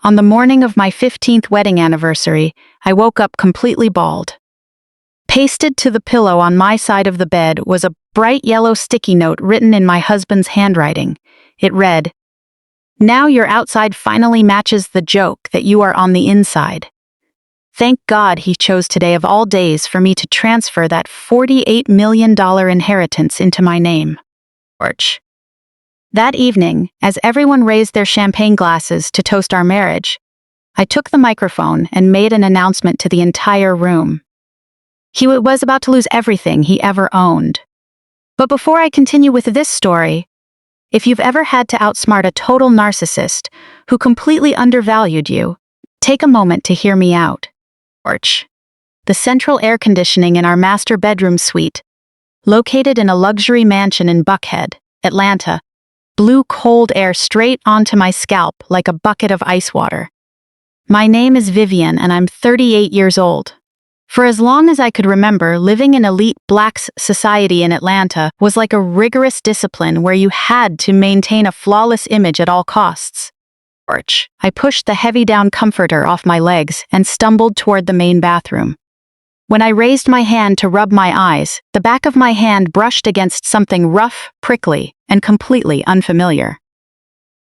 On the morning of my 15th wedding anniversary, I woke up completely bald. Pasted to the pillow on my side of the bed was a bright yellow sticky note written in my husband's handwriting. It read, "Now your outside finally matches the joke that you are on the inside. Thank God he chose today of all days for me to transfer that $48 million inheritance into my name." Orch. That evening, as everyone raised their champagne glasses to toast our marriage, I took the microphone and made an announcement to the entire room. He was about to lose everything he ever owned. But before I continue with this story, if you've ever had to outsmart a total narcissist who completely undervalued you, take a moment to hear me out. Orch. The central air conditioning in our master bedroom suite, located in a luxury mansion in Buckhead, Atlanta, blew cold air straight onto my scalp like a bucket of ice water. My name is Vivian and I'm 38 years old. For as long as I could remember, living in elite Black society in Atlanta was like a rigorous discipline where you had to maintain a flawless image at all costs. I pushed the heavy down comforter off my legs and stumbled toward the main bathroom. When I raised my hand to rub my eyes, the back of my hand brushed against something rough, prickly, and completely unfamiliar.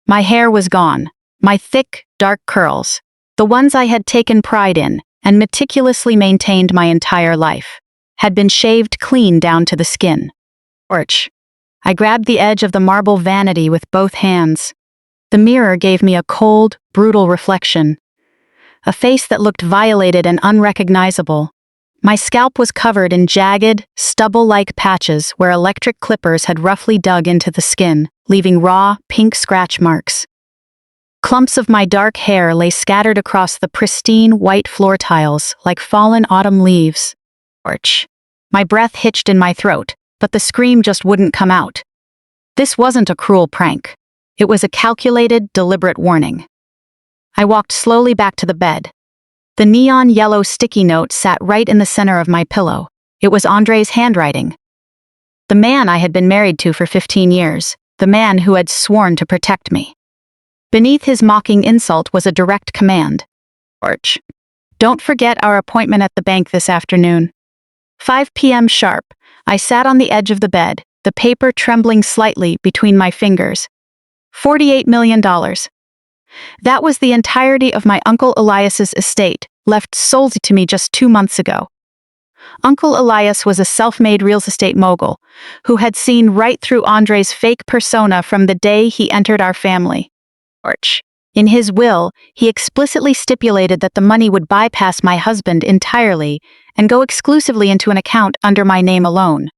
My hair was gone. My thick, dark curls, the ones I had taken pride in and meticulously maintained my entire life, had been shaved clean down to the skin. I grabbed the edge of the marble vanity with both hands. The mirror gave me a cold, brutal reflection. A face that looked violated and unrecognizable. My scalp was covered in jagged, stubble-like patches where electric clippers had roughly dug into the skin, leaving raw, pink scratch marks. Clumps of my dark hair lay scattered across the pristine, white floor tiles like fallen autumn leaves. My breath hitched in my throat, but the scream just wouldn't come out. This wasn't a cruel prank. It was a calculated, deliberate warning. I walked slowly back to the bed. The neon yellow sticky note sat right in the center of my pillow. It was Andre's handwriting. The man I had been married to for 15 years, the man who had sworn to protect me. Beneath his mocking insult was a direct command. Don't forget our appointment at the bank this afternoon. 5 p.m. sharp. I sat on the edge of the bed, the paper trembling slightly between my fingers. $48 million. That was the entirety of my Uncle Elias's estate, left solely to me just 2 months ago. Uncle Elias was a self-made real estate mogul, who had seen right through Andre's fake persona from the day he entered our family. In his will, he explicitly stipulated that the money would bypass my husband entirely and go exclusively into an account under my name alone.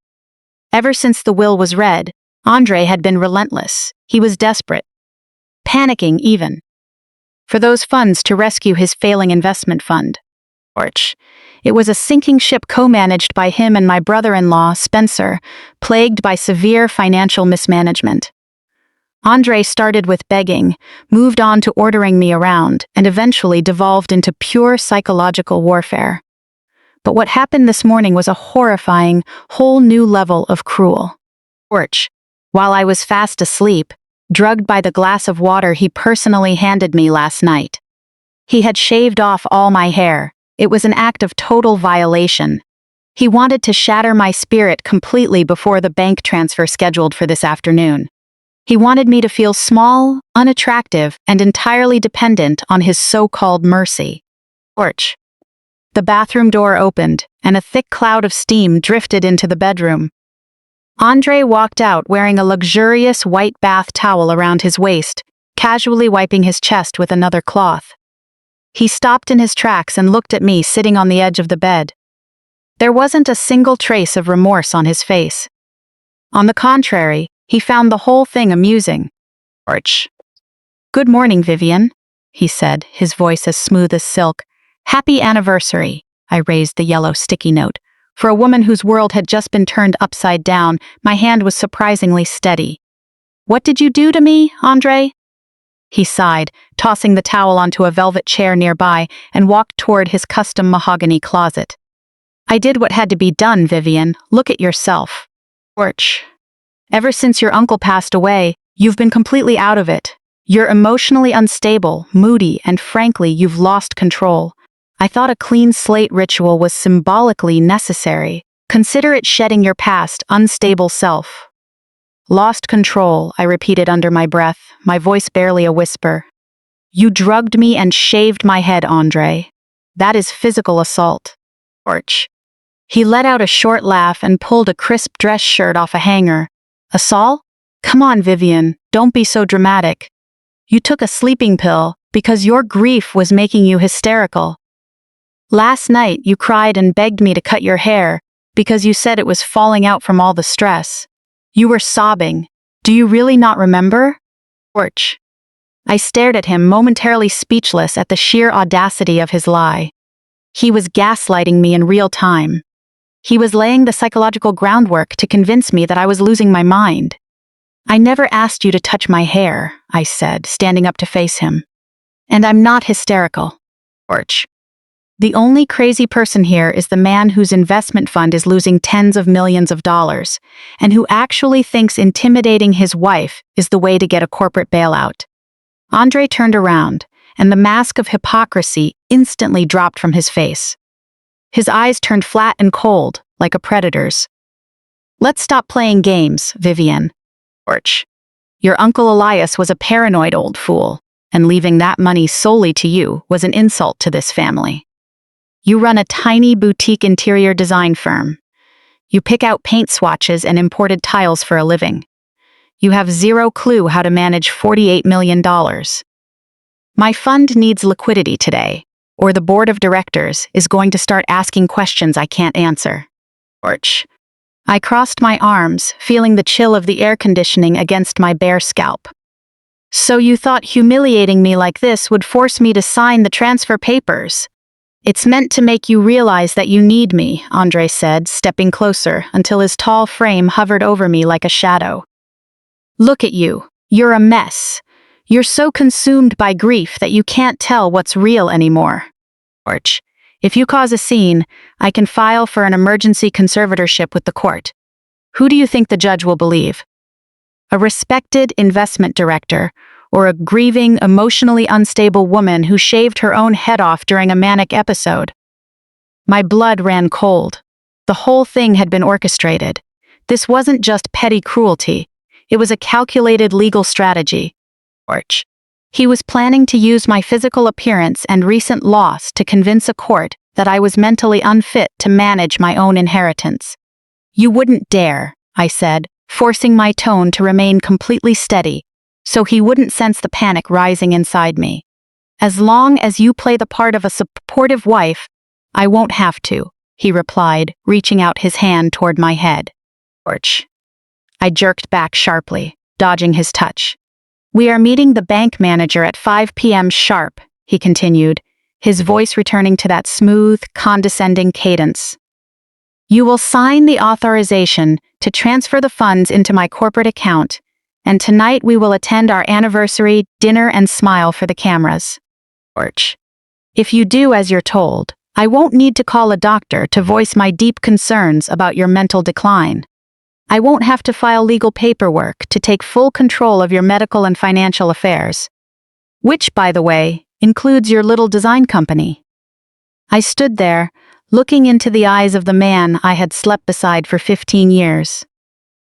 Ever since the will was read, Andre had been relentless. He was desperate. Panicking even. For those funds to rescue his failing investment fund. It was a sinking ship co-managed by him and my brother-in-law, Spencer, plagued by severe financial mismanagement. Andre started with begging, moved on to ordering me around, and eventually devolved into pure psychological warfare. But what happened this morning was a horrifying, whole new level of cruel. While I was fast asleep, drugged by the glass of water he personally handed me last night. He had shaved off all my hair. It was an act of total violation. He wanted to shatter my spirit completely before the bank transfer scheduled for this afternoon. He wanted me to feel small, unattractive, and entirely dependent on his so-called mercy. The bathroom door opened, and a thick cloud of steam drifted into the bedroom. Andre walked out wearing a luxurious white bath towel around his waist, casually wiping his chest with another cloth. He stopped in his tracks and looked at me sitting on the edge of the bed. There wasn't a single trace of remorse on his face. On the contrary, he found the whole thing amusing. "Good morning, Vivian," he said, his voice as smooth as silk. "Happy anniversary." I raised the yellow sticky note. For a woman whose world had just been turned upside down, my hand was surprisingly steady. "What did you do to me, Andre?" He sighed, tossing the towel onto a velvet chair nearby, and walked toward his custom mahogany closet. "I did what had to be done, Vivian. Look at yourself." Ever since your uncle passed away, you've been completely out of it. You're emotionally unstable, moody, and frankly, you've lost control. I thought a clean slate ritual was symbolically necessary. Consider it shedding your past, unstable self. Lost control, I repeated under my breath, my voice barely a whisper. You drugged me and shaved my head, Andre. That is physical assault. Orch. He let out a short laugh and pulled a crisp dress shirt off a hanger. Assault? Come on, Vivian, don't be so dramatic. You took a sleeping pill because your grief was making you hysterical. Last night you cried and begged me to cut your hair because you said it was falling out from all the stress. You were sobbing. Do you really not remember? Orch. I stared at him, momentarily speechless at the sheer audacity of his lie. He was gaslighting me in real time. He was laying the psychological groundwork to convince me that I was losing my mind. I never asked you to touch my hair, I said, standing up to face him. And I'm not hysterical. Orch. The only crazy person here is the man whose investment fund is losing tens of millions of dollars, and who actually thinks intimidating his wife is the way to get a corporate bailout. Andre turned around, and the mask of hypocrisy instantly dropped from his face. His eyes turned flat and cold, like a predator's. Let's stop playing games, Vivian. Orch. Your Uncle Elias was a paranoid old fool, and leaving that money solely to you was an insult to this family. You run a tiny boutique interior design firm. You pick out paint swatches and imported tiles for a living. You have zero clue how to manage $48 million. My fund needs liquidity today, or the board of directors is going to start asking questions I can't answer. Orch. I crossed my arms, feeling the chill of the air conditioning against my bare scalp. So you thought humiliating me like this would force me to sign the transfer papers? It's meant to make you realize that you need me, Andre said, stepping closer until his tall frame hovered over me like a shadow. Look at you. You're a mess. You're so consumed by grief that you can't tell what's real anymore. Orch. If you cause a scene, I can file for an emergency conservatorship with the court. Who do you think the judge will believe? A respected investment director, or a grieving, emotionally unstable woman who shaved her own head off during a manic episode? My blood ran cold. The whole thing had been orchestrated. This wasn't just petty cruelty. It was a calculated legal strategy. Orch. He was planning to use my physical appearance and recent loss to convince a court that I was mentally unfit to manage my own inheritance. You wouldn't dare, I said, forcing my tone to remain completely steady, so he wouldn't sense the panic rising inside me. As long as you play the part of a supportive wife, I won't have to, he replied, reaching out his hand toward my head. Orch. I jerked back sharply, dodging his touch. We are meeting the bank manager at 5 p.m. sharp, he continued, his voice returning to that smooth, condescending cadence. You will sign the authorization to transfer the funds into my corporate account, and tonight we will attend our anniversary dinner and smile for the cameras. Orch. If you do as you're told, I won't need to call a doctor to voice my deep concerns about your mental decline. I won't have to file legal paperwork to take full control of your medical and financial affairs. Which, by the way, includes your little design company. I stood there, looking into the eyes of the man I had slept beside for 15 years.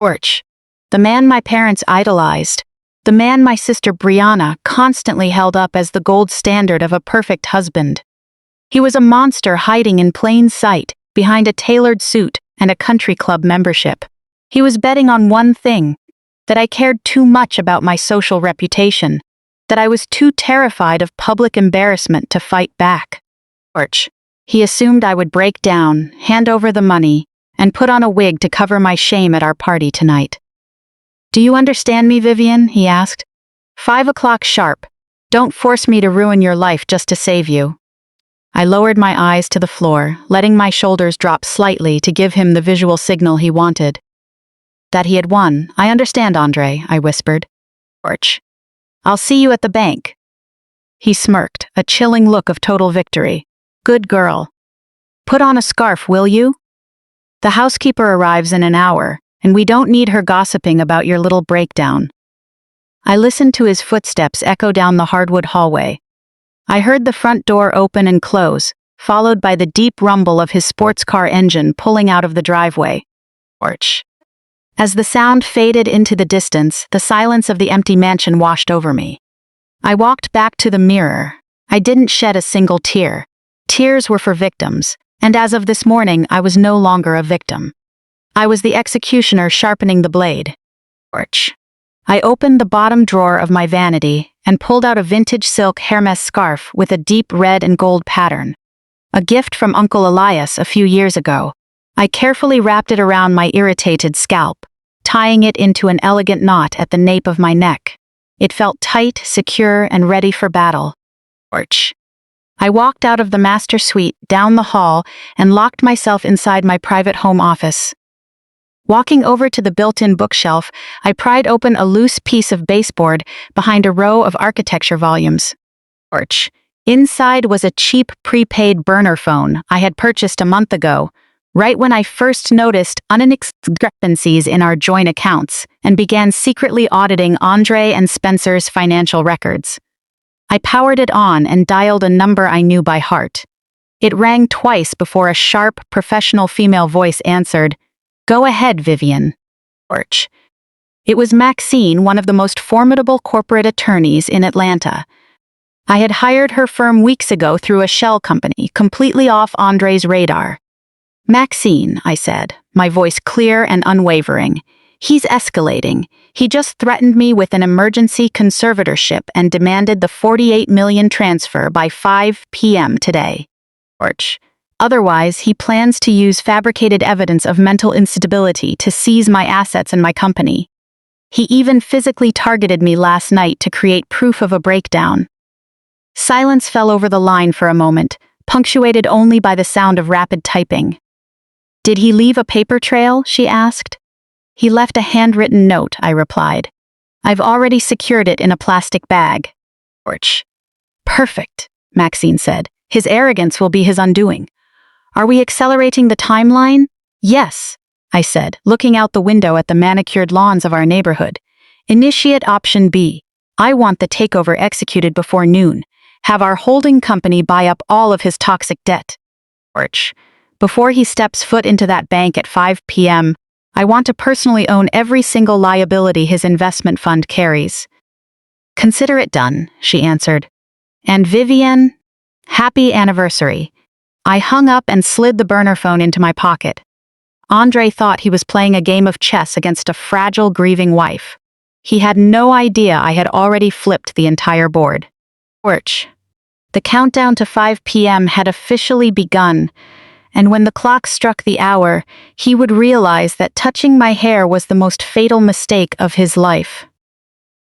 Orch. The man my parents idolized. The man my sister Brianna constantly held up as the gold standard of a perfect husband. He was a monster hiding in plain sight behind a tailored suit and a country club membership. He was betting on one thing, that I cared too much about my social reputation, that I was too terrified of public embarrassment to fight back. Orch. He assumed I would break down, hand over the money, and put on a wig to cover my shame at our party tonight. Do you understand me, Vivian? He asked. 5 o'clock sharp. Don't force me to ruin your life just to save you. I lowered my eyes to the floor, letting my shoulders drop slightly to give him the visual signal he wanted. That he had won. I understand, Andre, I whispered. Orch. I'll see you at the bank. He smirked, a chilling look of total victory. Good girl. Put on a scarf, will you? The housekeeper arrives in an hour, and we don't need her gossiping about your little breakdown. I listened to his footsteps echo down the hardwood hallway. I heard the front door open and close, followed by the deep rumble of his sports car engine pulling out of the driveway. Porch. As the sound faded into the distance, the silence of the empty mansion washed over me. I walked back to the mirror. I didn't shed a single tear. Tears were for victims, and as of this morning, I was no longer a victim. I was the executioner sharpening the blade. Porch. I opened the bottom drawer of my vanity and pulled out a vintage silk Hermes scarf with a deep red and gold pattern. A gift from Uncle Elias a few years ago. I carefully wrapped it around my irritated scalp, tying it into an elegant knot at the nape of my neck. It felt tight, secure, and ready for battle. Porch. I walked out of the master suite, down the hall, and locked myself inside my private home office. Walking over to the built-in bookshelf, I pried open a loose piece of baseboard behind a row of architecture volumes. Porch. Inside was a cheap prepaid burner phone I had purchased a month ago, right when I first noticed discrepancies in our joint accounts and began secretly auditing Andre and Spencer's financial records. I powered it on and dialed a number I knew by heart. It rang twice before a sharp, professional female voice answered, "Go ahead, Vivian." Porch. It was Maxine, one of the most formidable corporate attorneys in Atlanta. I had hired her firm weeks ago through a shell company, completely off Andre's radar. "Maxine," I said, my voice clear and unwavering. "He's escalating. He just threatened me with an emergency conservatorship and demanded the $48 million transfer by 5 p.m. today. Porch. Otherwise, he plans to use fabricated evidence of mental instability to seize my assets and my company. He even physically targeted me last night to create proof of a breakdown." Silence fell over the line for a moment, punctuated only by the sound of rapid typing. "Did he leave a paper trail?" she asked. "He left a handwritten note," I replied. "I've already secured it in a plastic bag." Porch. "Perfect," Maxine said. "His arrogance will be his undoing." "Are we accelerating the timeline?" "Yes," I said, looking out the window at the manicured lawns of our neighborhood. "Initiate option B. I want the takeover executed before noon. Have our holding company buy up all of his toxic debt." Porch. "Before he steps foot into that bank at 5 p.m., I want to personally own every single liability his investment fund carries." "Consider it done," she answered. "And Vivian, happy anniversary." I hung up and slid the burner phone into my pocket. Andre thought he was playing a game of chess against a fragile, grieving wife. He had no idea I had already flipped the entire board. Porch. The countdown to 5 p.m. had officially begun, and when the clock struck the hour, he would realize that touching my hair was the most fatal mistake of his life.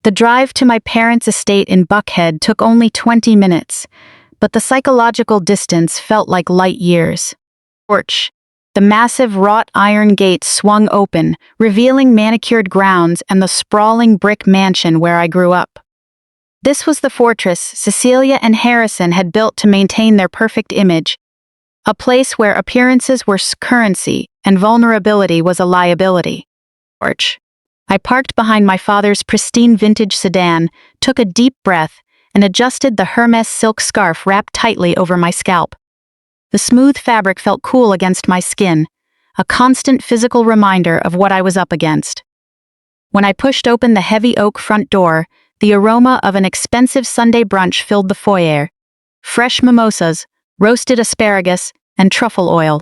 The drive to my parents' estate in Buckhead took only 20 minutes, but the psychological distance felt like light years. Porch. The massive wrought iron gate swung open, revealing manicured grounds and the sprawling brick mansion where I grew up. This was the fortress Cecilia and Harrison had built to maintain their perfect image, a place where appearances were currency and vulnerability was a liability. Porch. I parked behind my father's pristine vintage sedan, took a deep breath, and adjusted the Hermes silk scarf wrapped tightly over my scalp. The smooth fabric felt cool against my skin, a constant physical reminder of what I was up against. When I pushed open the heavy oak front door, the aroma of an expensive Sunday brunch filled the foyer. Fresh mimosas, roasted asparagus, and truffle oil.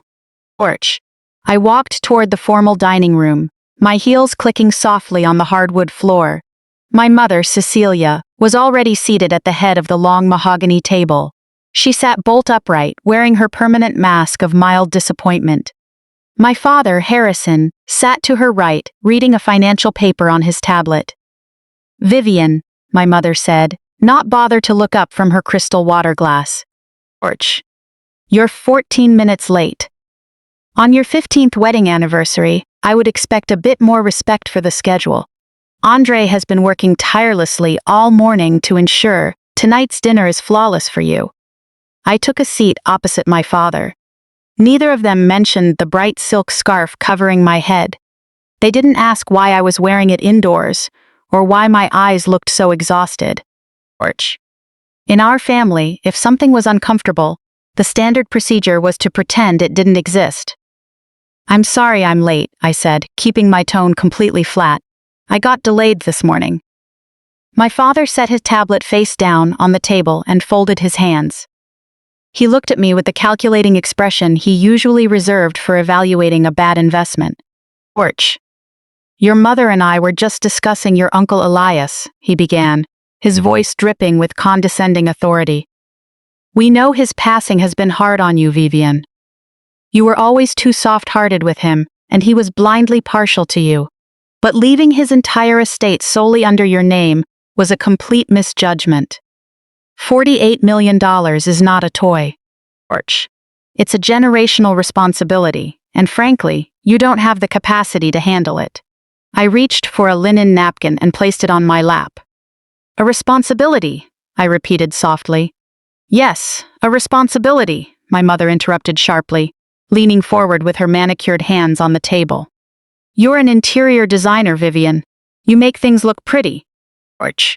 Porch. I walked toward the formal dining room, my heels clicking softly on the hardwood floor. My mother, Cecilia, was already seated at the head of the long mahogany table. She sat bolt upright, wearing her permanent mask of mild disappointment. My father, Harrison, sat to her right, reading a financial paper on his tablet. "Vivian," my mother said, not bother to look up from her crystal water glass. Porch. "You're 14 minutes late. On your 15th wedding anniversary, I would expect a bit more respect for the schedule. Andre has been working tirelessly all morning to ensure tonight's dinner is flawless for you." I took a seat opposite my father. Neither of them mentioned the bright silk scarf covering my head. They didn't ask why I was wearing it indoors, or why my eyes looked so exhausted. Orch. In our family, if something was uncomfortable, the standard procedure was to pretend it didn't exist. "I'm sorry I'm late," I said, keeping my tone completely flat. "I got delayed this morning." My father set his tablet face down on the table and folded his hands. He looked at me with the calculating expression he usually reserved for evaluating a bad investment. "Orch. Your mother and I were just discussing your Uncle Elias," he began, his voice dripping with condescending authority. "We know his passing has been hard on you, Vivian. You were always too soft-hearted with him, and he was blindly partial to you. But leaving his entire estate solely under your name was a complete misjudgment. $48 million is not a toy. Orch. It's a generational responsibility, and frankly, you don't have the capacity to handle it." I reached for a linen napkin and placed it on my lap. "A responsibility," I repeated softly. "Yes, a responsibility," my mother interrupted sharply, leaning forward with her manicured hands on the table. "You're an interior designer, Vivian. You make things look pretty. Orch.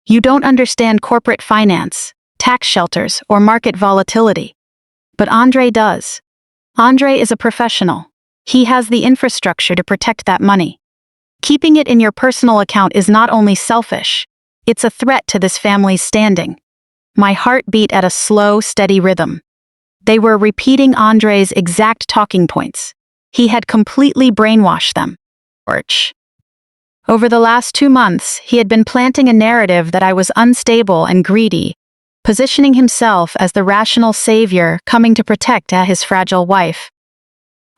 You don't understand corporate finance, tax shelters, or market volatility. But Andre does. Andre is a professional. He has the infrastructure to protect that money. Keeping it in your personal account is not only selfish, it's a threat to this family's standing." My heart beat at a slow, steady rhythm. They were repeating Andre's exact talking points. He had completely brainwashed them. Orch. Over the last 2 months, he had been planting a narrative that I was unstable and greedy, positioning himself as the rational savior coming to protect his fragile wife.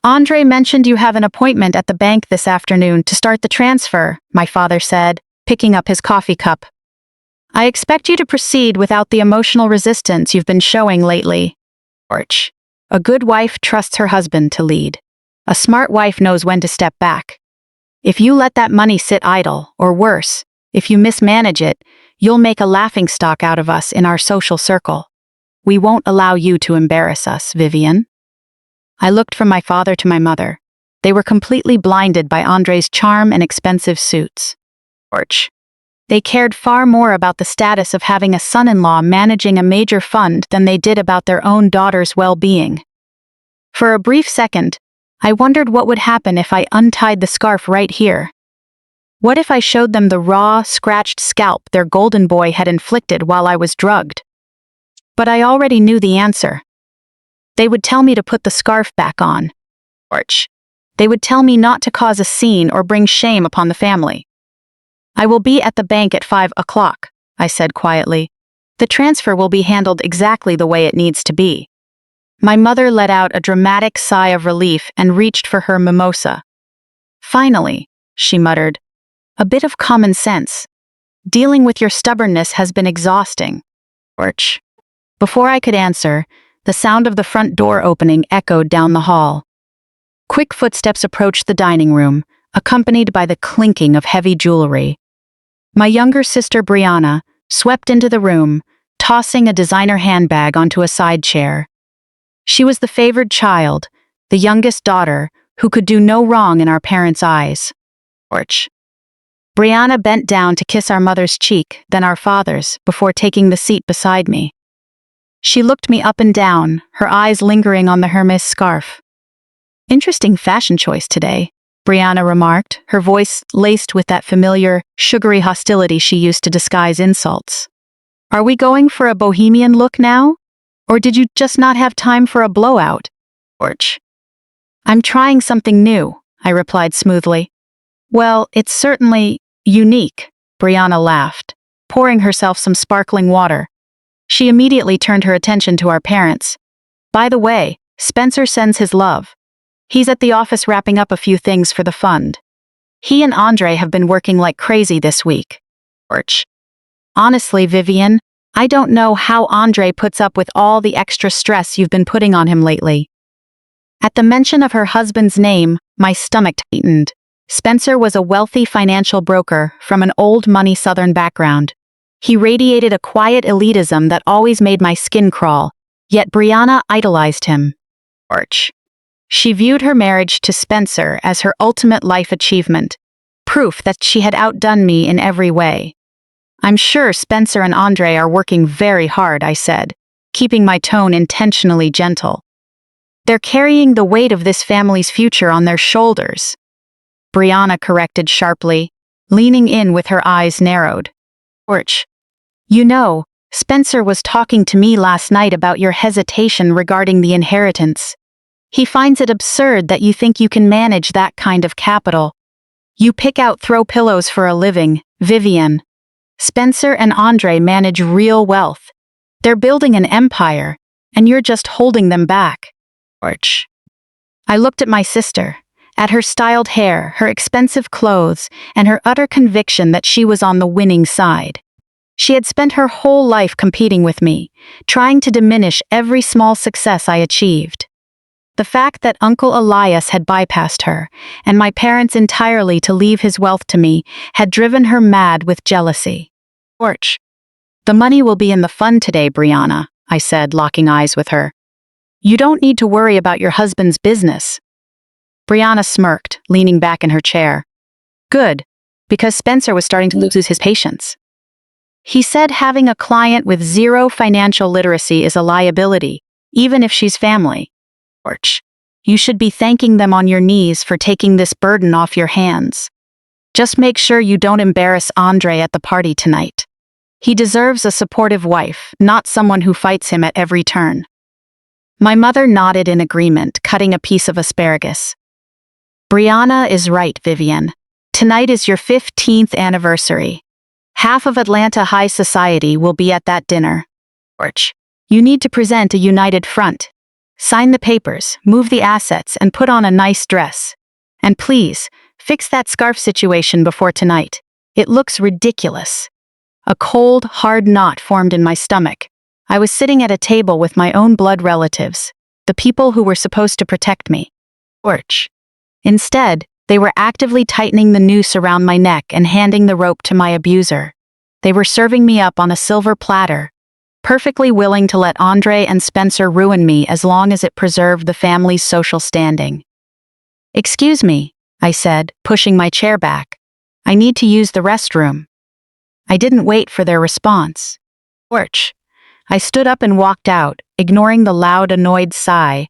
"Andre mentioned you have an appointment at the bank this afternoon to start the transfer," my father said, picking up his coffee cup. "I expect you to proceed without the emotional resistance you've been showing lately." Orch. A good wife trusts her husband to lead. A smart wife knows when to step back. If you let that money sit idle, or worse, if you mismanage it, you'll make a laughingstock out of us in our social circle. We won't allow you to embarrass us, Vivian. I looked from my father to my mother. They were completely blinded by Andre's charm and expensive suits. Orch. They cared far more about the status of having a son-in-law managing a major fund than they did about their own daughter's well-being. For a brief second, I wondered what would happen if I untied the scarf right here. What if I showed them the raw, scratched scalp their golden boy had inflicted while I was drugged? But I already knew the answer. They would tell me to put the scarf back on. Orch. They would tell me not to cause a scene or bring shame upon the family. "I will be at the bank at 5 o'clock, I said quietly. "The transfer will be handled exactly the way it needs to be." My mother let out a dramatic sigh of relief and reached for her mimosa. "Finally," she muttered. "A bit of common sense. Dealing with your stubbornness has been exhausting." Orch. Before I could answer, the sound of the front door opening echoed down the hall. Quick footsteps approached the dining room, accompanied by the clinking of heavy jewelry. My younger sister Brianna swept into the room, tossing a designer handbag onto a side chair. She was the favored child, the youngest daughter, who could do no wrong in our parents' eyes. Orch. Brianna bent down to kiss our mother's cheek, then our father's, before taking the seat beside me. She looked me up and down, her eyes lingering on the Hermes scarf. "Interesting fashion choice today," Brianna remarked, her voice laced with that familiar, sugary hostility she used to disguise insults. "Are we going for a bohemian look now? Or did you just not have time for a blowout?" Orch. "I'm trying something new," I replied smoothly. "Well, it's certainly unique," Brianna laughed, pouring herself some sparkling water. She immediately turned her attention to our parents. "By the way, Spencer sends his love. He's at the office wrapping up a few things for the fund. He and Andre have been working like crazy this week." Orch. "Honestly, Vivian, I don't know how Andre puts up with all the extra stress you've been putting on him lately." At the mention of her husband's name, my stomach tightened. Spencer was a wealthy financial broker from an old money Southern background. He radiated a quiet elitism that always made my skin crawl, yet Brianna idolized him. Orch. She viewed her marriage to Spencer as her ultimate life achievement. proof that she had outdone me in every way. "I'm sure Spencer and Andre are working very hard," I said, keeping my tone intentionally gentle. "They're carrying the weight of this family's future on their shoulders," Brianna corrected sharply, leaning in with her eyes narrowed. "Orch, you know, Spencer was talking to me last night about your hesitation regarding the inheritance. He finds it absurd that you think you can manage that kind of capital. You pick out throw pillows for a living, Vivian. Spencer and Andre manage real wealth. They're building an empire, and you're just holding them back." Orch. I looked at my sister, at her styled hair, her expensive clothes, and her utter conviction that she was on the winning side. She had spent her whole life competing with me, trying to diminish every small success I achieved. The fact that Uncle Elias had bypassed her, and my parents entirely to leave his wealth to me, had driven her mad with jealousy. "Orch, the money will be in the fund today, Brianna," I said, locking eyes with her. "You don't need to worry about your husband's business." Brianna smirked, leaning back in her chair. "Good, because Spencer was starting to lose his patience. He said having a client with zero financial literacy is a liability, even if she's family. Orch, you should be thanking them on your knees for taking this burden off your hands. Just make sure you don't embarrass Andre at the party tonight. He deserves a supportive wife, not someone who fights him at every turn." My mother nodded in agreement, cutting a piece of asparagus. "Brianna is right, Vivian. Tonight is your 15th anniversary. Half of Atlanta high society will be at that dinner. Orch, you need to present a united front. Sign the papers, move the assets, and put on a nice dress. And please, fix that scarf situation before tonight. It looks ridiculous." A cold, hard knot formed in my stomach. I was sitting at a table with my own blood relatives, the people who were supposed to protect me. Orch. Instead, they were actively tightening the noose around my neck and handing the rope to my abuser. They were serving me up on a silver platter, perfectly willing to let Andre and Spencer ruin me as long as it preserved the family's social standing. "Excuse me," I said, pushing my chair back. "I need to use the restroom." I didn't wait for their response. "Orch." I stood up and walked out, ignoring the loud, annoyed sigh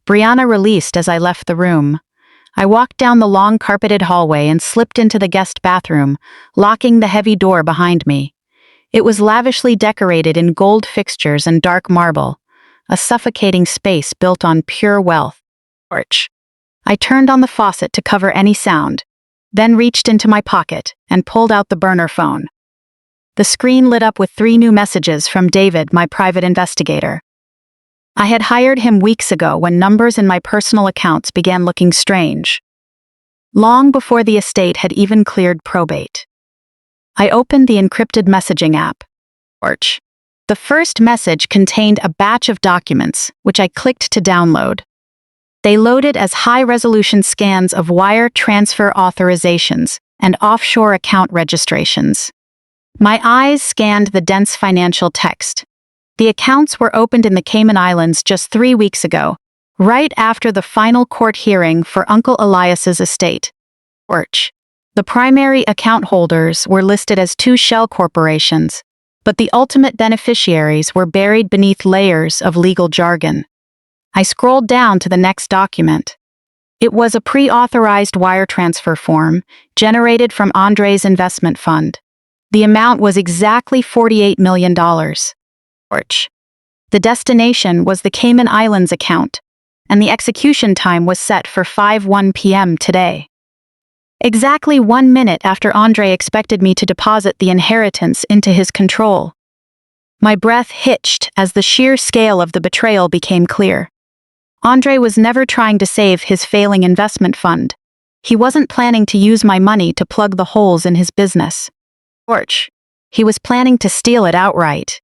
Brianna released as I left the room. I walked down the long carpeted hallway and slipped into the guest bathroom, locking the heavy door behind me. It was lavishly decorated in gold fixtures and dark marble, a suffocating space built on pure wealth. Orch. I turned on the faucet to cover any sound, then reached into my pocket and pulled out the burner phone. The screen lit up with 3 new messages from David, my private investigator. I had hired him weeks ago when numbers in my personal accounts began looking strange, long before the estate had even cleared probate. I opened the encrypted messaging app. Orch. The first message contained a batch of documents, which I clicked to download. They loaded as high-resolution scans of wire transfer authorizations and offshore account registrations. My eyes scanned the dense financial text. The accounts were opened in the Cayman Islands just 3 weeks ago, right after the final court hearing for Uncle Elias's estate. Orch. The primary account holders were listed as 2 shell corporations, but the ultimate beneficiaries were buried beneath layers of legal jargon. I scrolled down to the next document. It was a pre-authorized wire transfer form generated from Andre's investment fund. The amount was exactly $48 million. Orch. The destination was the Cayman Islands account, and the execution time was set for 5:01 p.m. today. Exactly 1 minute after Andre expected me to deposit the inheritance into his control. My breath hitched as the sheer scale of the betrayal became clear. Andre was never trying to save his failing investment fund. He wasn't planning to use my money to plug the holes in his business. Orch. He was planning to steal it outright.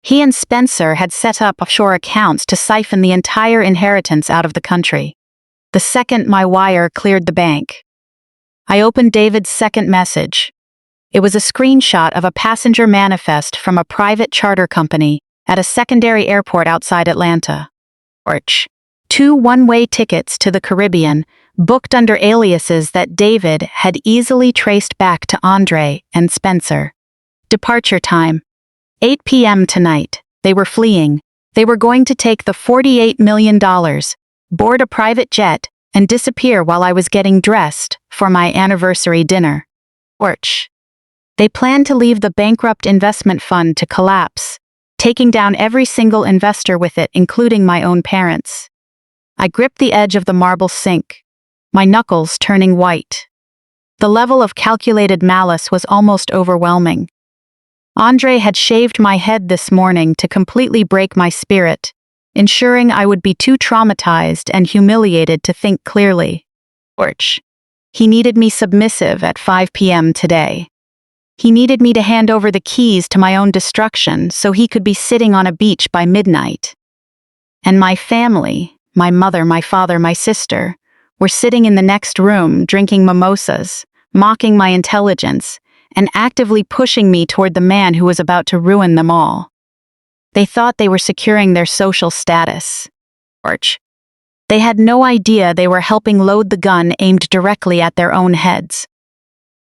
He and Spencer had set up offshore accounts to siphon the entire inheritance out of the country. The second my wire cleared the bank, I opened David's second message. It was a screenshot of a passenger manifest from a private charter company at a secondary airport outside Atlanta. Orch. 2 one-way tickets to the Caribbean, booked under aliases that David had easily traced back to Andre and Spencer. Departure time. 8 p.m. tonight. They were fleeing. They were going to take the $48 million, board a private jet, and disappear while I was getting dressed for my anniversary dinner. Orch. They planned to leave the bankrupt investment fund to collapse, taking down every single investor with it, including my own parents. I gripped the edge of the marble sink, my knuckles turning white. The level of calculated malice was almost overwhelming. Andre had shaved my head this morning to completely break my spirit, ensuring I would be too traumatized and humiliated to think clearly. Orch. He needed me submissive at 5 p.m. today. He needed me to hand over the keys to my own destruction so he could be sitting on a beach by midnight. And my family, my mother, my father, my sister, were sitting in the next room drinking mimosas, mocking my intelligence, and actively pushing me toward the man who was about to ruin them all. They thought they were securing their social status. Orch. They had no idea they were helping load the gun aimed directly at their own heads.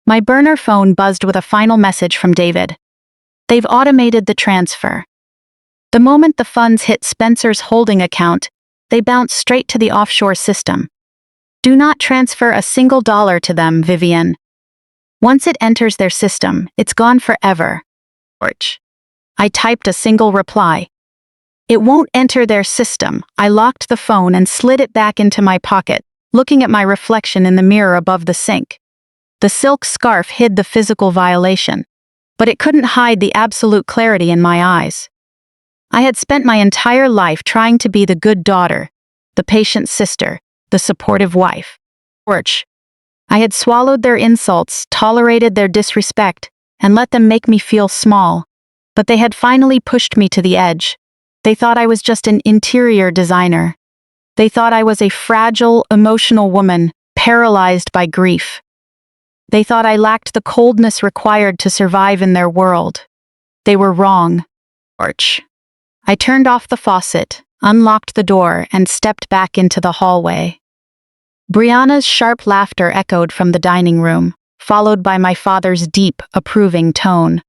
My burner phone buzzed with a final message from David. They've automated the transfer. The moment the funds hit Spencer's holding account, they bounced straight to the offshore system. Do not transfer a single dollar to them, Vivian. Once it enters their system, it's gone forever. Orch. I typed a single reply. It won't enter their system. I locked the phone and slid it back into my pocket, looking at my reflection in the mirror above the sink. The silk scarf hid the physical violation, but it couldn't hide the absolute clarity in my eyes. I had spent my entire life trying to be the good daughter, the patient sister, the supportive wife. Orch. I had swallowed their insults, tolerated their disrespect, and let them make me feel small. But they had finally pushed me to the edge. They thought I was just an interior designer. They thought I was a fragile, emotional woman, paralyzed by grief. They thought I lacked the coldness required to survive in their world. They were wrong. Orch. I turned off the faucet, unlocked the door, and stepped back into the hallway. Brianna's sharp laughter echoed from the dining room, followed by my father's deep, approving tone.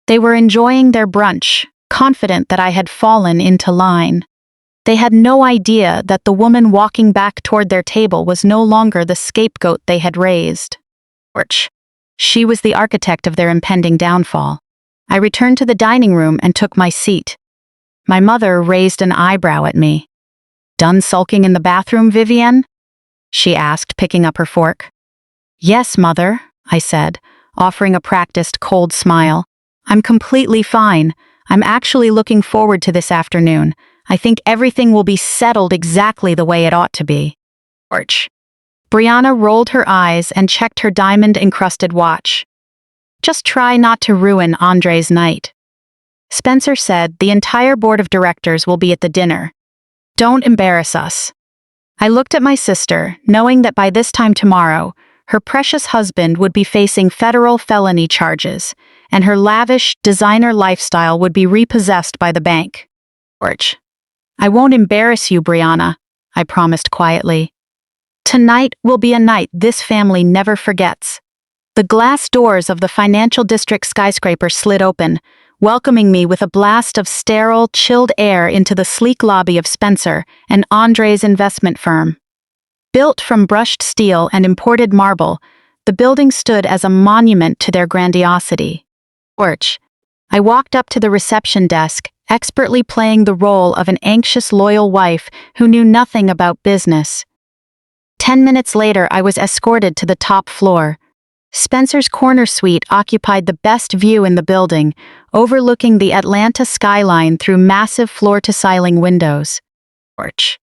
They were enjoying their brunch, confident that I had fallen into line. They had no idea that the woman walking back toward their table was no longer the scapegoat they had raised. Orch. She was the architect of their impending downfall. I returned to the dining room and took my seat. My mother raised an eyebrow at me. Done sulking in the bathroom, Vivienne? She asked, picking up her fork. Yes, Mother, I said, offering a practiced cold smile. I'm completely fine. I'm actually looking forward to this afternoon. I think everything will be settled exactly the way it ought to be. Orch. Brianna rolled her eyes and checked her diamond-encrusted watch. Just try not to ruin Andre's night. Spencer said the entire board of directors will be at the dinner. Don't embarrass us. I looked at my sister, knowing that by this time tomorrow, her precious husband would be facing federal felony charges, and her lavish, designer lifestyle would be repossessed by the bank. Orch. I won't embarrass you, Brianna, I promised quietly. Tonight will be a night this family never forgets. The glass doors of the financial district skyscraper slid open, welcoming me with a blast of sterile, chilled air into the sleek lobby of Spencer and Andre's investment firm. Built from brushed steel and imported marble, the building stood as a monument to their grandiosity. Orch. I walked up to the reception desk, expertly playing the role of an anxious, loyal wife who knew nothing about business. 10 minutes later, I was escorted to the top floor. Spencer's corner suite occupied the best view in the building, overlooking the Atlanta skyline through massive floor-to-ceiling windows. Orch.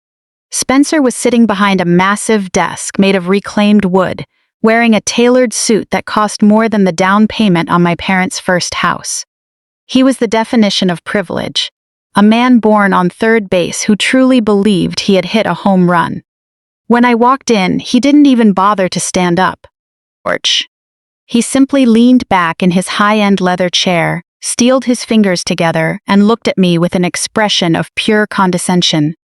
Spencer was sitting behind a massive desk made of reclaimed wood, wearing a tailored suit that cost more than the down payment on my parents' first house. He was the definition of privilege, a man born on third base who truly believed he had hit a home run. When I walked in, he didn't even bother to stand up. Orch. He simply leaned back in his high-end leather chair, steeled his fingers together, and looked at me with an expression of pure condescension.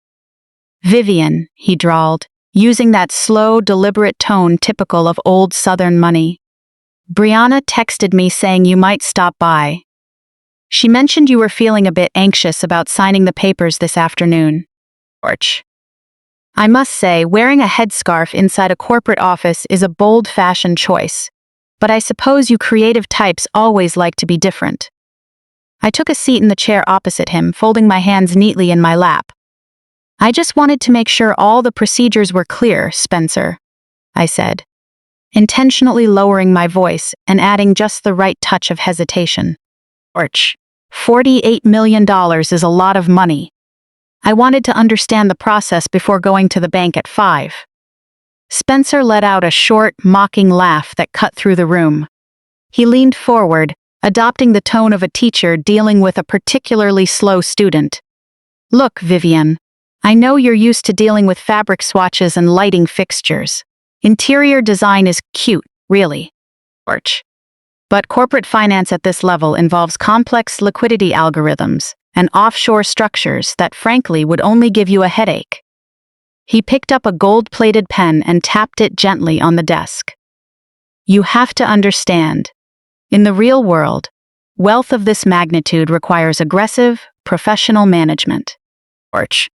Vivian, he drawled, using that slow, deliberate tone typical of old Southern money. "Brianna texted me saying you might stop by. She mentioned you were feeling a bit anxious about signing the papers this afternoon." Orch. I must say, wearing a headscarf inside a corporate office is a bold-fashioned choice, but I suppose you creative types always like to be different. I took a seat in the chair opposite him, folding my hands neatly in my lap. "I just wanted to make sure all the procedures were clear, Spencer," I said, intentionally lowering my voice and adding just the right touch of hesitation. "Orch, $48 million is a lot of money. I wanted to understand the process before going to the bank at 5. Spencer let out a short, mocking laugh that cut through the room. He leaned forward, adopting the tone of a teacher dealing with a particularly slow student. "Look, Vivian, I know you're used to dealing with fabric swatches and lighting fixtures. Interior design is cute, really. Orch. But corporate finance at this level involves complex liquidity algorithms and offshore structures that frankly would only give you a headache." He picked up a gold-plated pen and tapped it gently on the desk. "You have to understand. In the real world, wealth of this magnitude requires aggressive, professional management. Orch.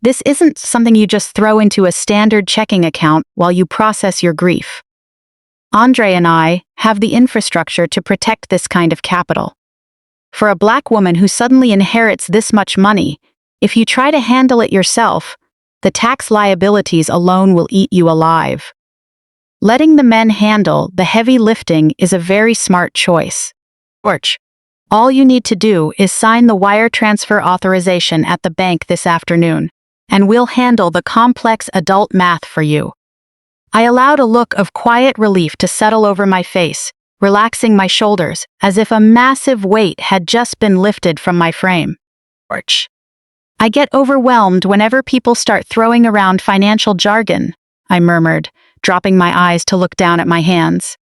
This isn't something you just throw into a standard checking account while you process your grief. Andre and I have the infrastructure to protect this kind of capital. For a Black woman who suddenly inherits this much money, if you try to handle it yourself, the tax liabilities alone will eat you alive. Letting the men handle the heavy lifting is a very smart choice. Orch. All you need to do is sign the wire transfer authorization at the bank this afternoon, and we'll handle the complex adult math for you." I allowed a look of quiet relief to settle over my face, relaxing my shoulders as if a massive weight had just been lifted from my frame. Orch. "I get overwhelmed whenever people start throwing around financial jargon," I murmured, dropping my eyes to look down at my hands.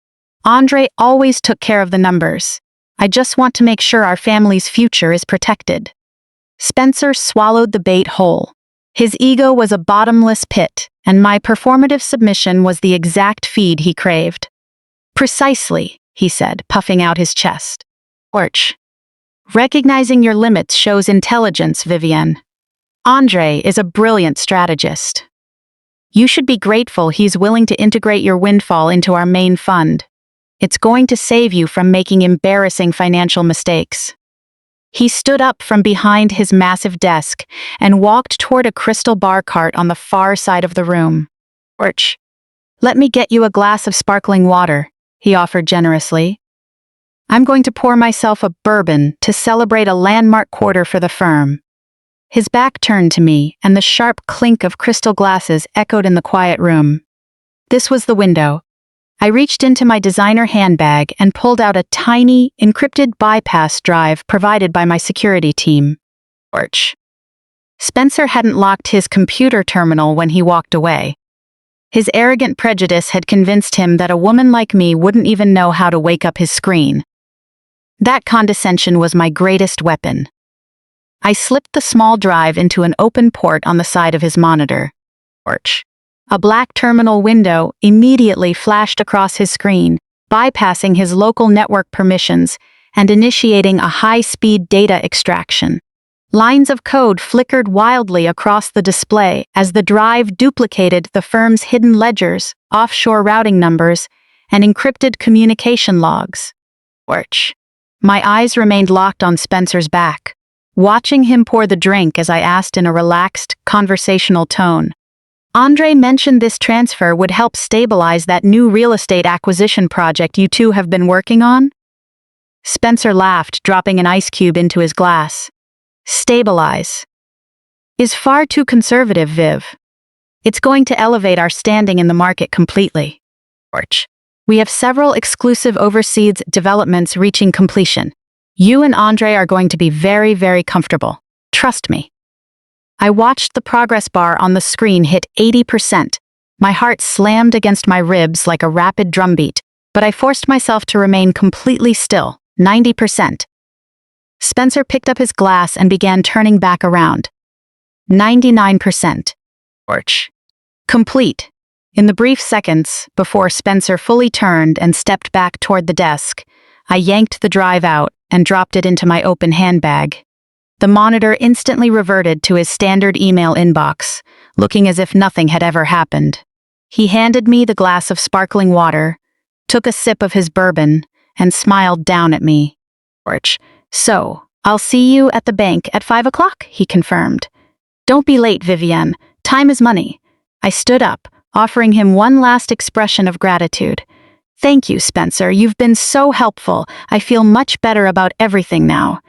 "Andre always took care of the numbers. I just want to make sure our family's future is protected." Spencer swallowed the bait whole. His ego was a bottomless pit, and my performative submission was the exact feed he craved. "Precisely," he said, puffing out his chest. "Orch. Recognizing your limits shows intelligence, Vivienne. Andre is a brilliant strategist. You should be grateful he's willing to integrate your windfall into our main fund. It's going to save you from making embarrassing financial mistakes." He stood up from behind his massive desk and walked toward a crystal bar cart on the far side of the room. "Orch. Let me get you a glass of sparkling water," he offered generously. "I'm going to pour myself a bourbon to celebrate a landmark quarter for the firm." His back turned to me, and the sharp clink of crystal glasses echoed in the quiet room. This was the window. I reached into my designer handbag and pulled out a tiny, encrypted bypass drive provided by my security team. Orch. Spencer hadn't locked his computer terminal when he walked away. His arrogant prejudice had convinced him that a woman like me wouldn't even know how to wake up his screen. That condescension was my greatest weapon. I slipped the small drive into an open port on the side of his monitor. Orch. A black terminal window immediately flashed across his screen, bypassing his local network permissions and initiating a high-speed data extraction. Lines of code flickered wildly across the display as the drive duplicated the firm's hidden ledgers, offshore routing numbers, and encrypted communication logs. Orch. My eyes remained locked on Spencer's back, watching him pour the drink as I asked in a relaxed, conversational tone. "Andre mentioned this transfer would help stabilize that new real estate acquisition project you two have been working on?" Spencer laughed, dropping an ice cube into his glass. "Stabilize is far too conservative, Viv. It's going to elevate our standing in the market completely. Orch. We have several exclusive overseas developments reaching completion. You and Andre are going to be very, very comfortable. Trust me." I watched the progress bar on the screen hit 80%. My heart slammed against my ribs like a rapid drumbeat, but I forced myself to remain completely still. 90%. Spencer picked up his glass and began turning back around. 99%. Orch. Complete. In the brief seconds before Spencer fully turned and stepped back toward the desk, I yanked the drive out and dropped it into my open handbag. The monitor instantly reverted to his standard email inbox, looking as if nothing had ever happened. He handed me the glass of sparkling water, took a sip of his bourbon, and smiled down at me. "So, I'll see you at the bank at 5 o'clock, he confirmed. "Don't be late, Vivienne. Time is money." I stood up, offering him one last expression of gratitude. "Thank you, Spencer. You've been so helpful. I feel much better about everything now."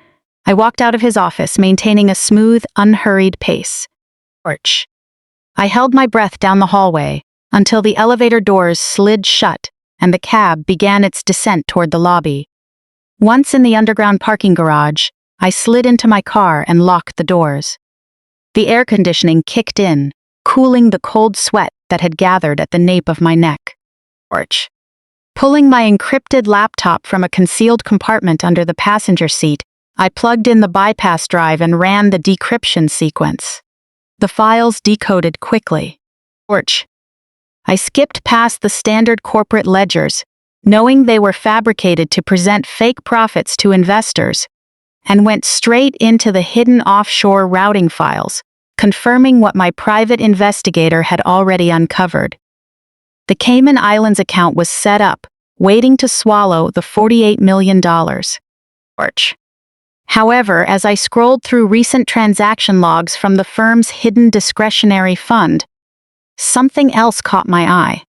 I walked out of his office, maintaining a smooth, unhurried pace. I held my breath down the hallway until the elevator doors slid shut and the cab began its descent toward the lobby. Once in the underground parking garage, I slid into my car and locked the doors. The air conditioning kicked in, cooling the cold sweat that had gathered at the nape of my neck. Pulling my encrypted laptop from a concealed compartment under the passenger seat, I plugged in the bypass drive and ran the decryption sequence. The files decoded quickly. I skipped past the standard corporate ledgers, knowing they were fabricated to present fake profits to investors, and went straight into the hidden offshore routing files, confirming what my private investigator had already uncovered. The Cayman Islands account was set up, waiting to swallow the $48 million. However, as I scrolled through recent transaction logs from the firm's hidden discretionary fund, something else caught my eye.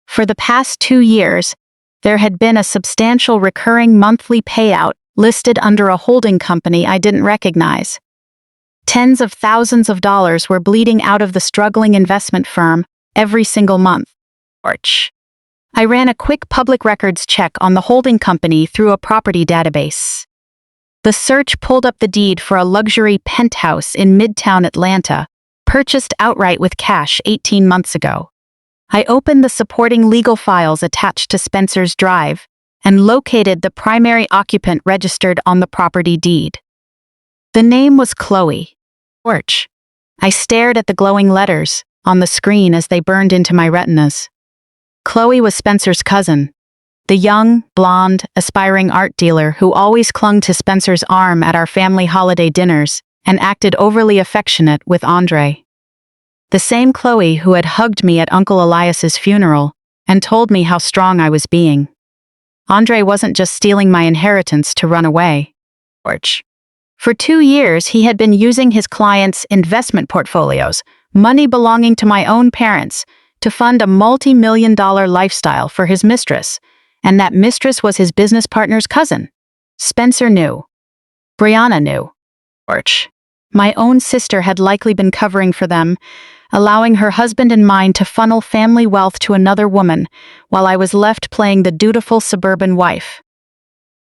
For the past 2 years, there had been a substantial recurring monthly payout listed under a holding company I didn't recognize. Tens of thousands of dollars were bleeding out of the struggling investment firm every single month. I ran a quick public records check on the holding company through a property database. The search pulled up the deed for a luxury penthouse in Midtown Atlanta, purchased outright with cash 18 months ago. I opened the supporting legal files attached to Spencer's drive and located the primary occupant registered on the property deed. The name was Chloe. I stared at the glowing letters on the screen as they burned into my retinas. Chloe was Spencer's cousin, the young, blonde, aspiring art dealer who always clung to Spencer's arm at our family holiday dinners and acted overly affectionate with Andre. The same Chloe who had hugged me at Uncle Elias's funeral and told me how strong I was being. Andre wasn't just stealing my inheritance to run away. For 2 years, he had been using his clients' investment portfolios, money belonging to my own parents, to fund a multi-million-dollar lifestyle for his mistress, and that mistress was his business partner's cousin. Spencer knew. Brianna knew. My own sister had likely been covering for them, allowing her husband and mine to funnel family wealth to another woman, while I was left playing the dutiful suburban wife.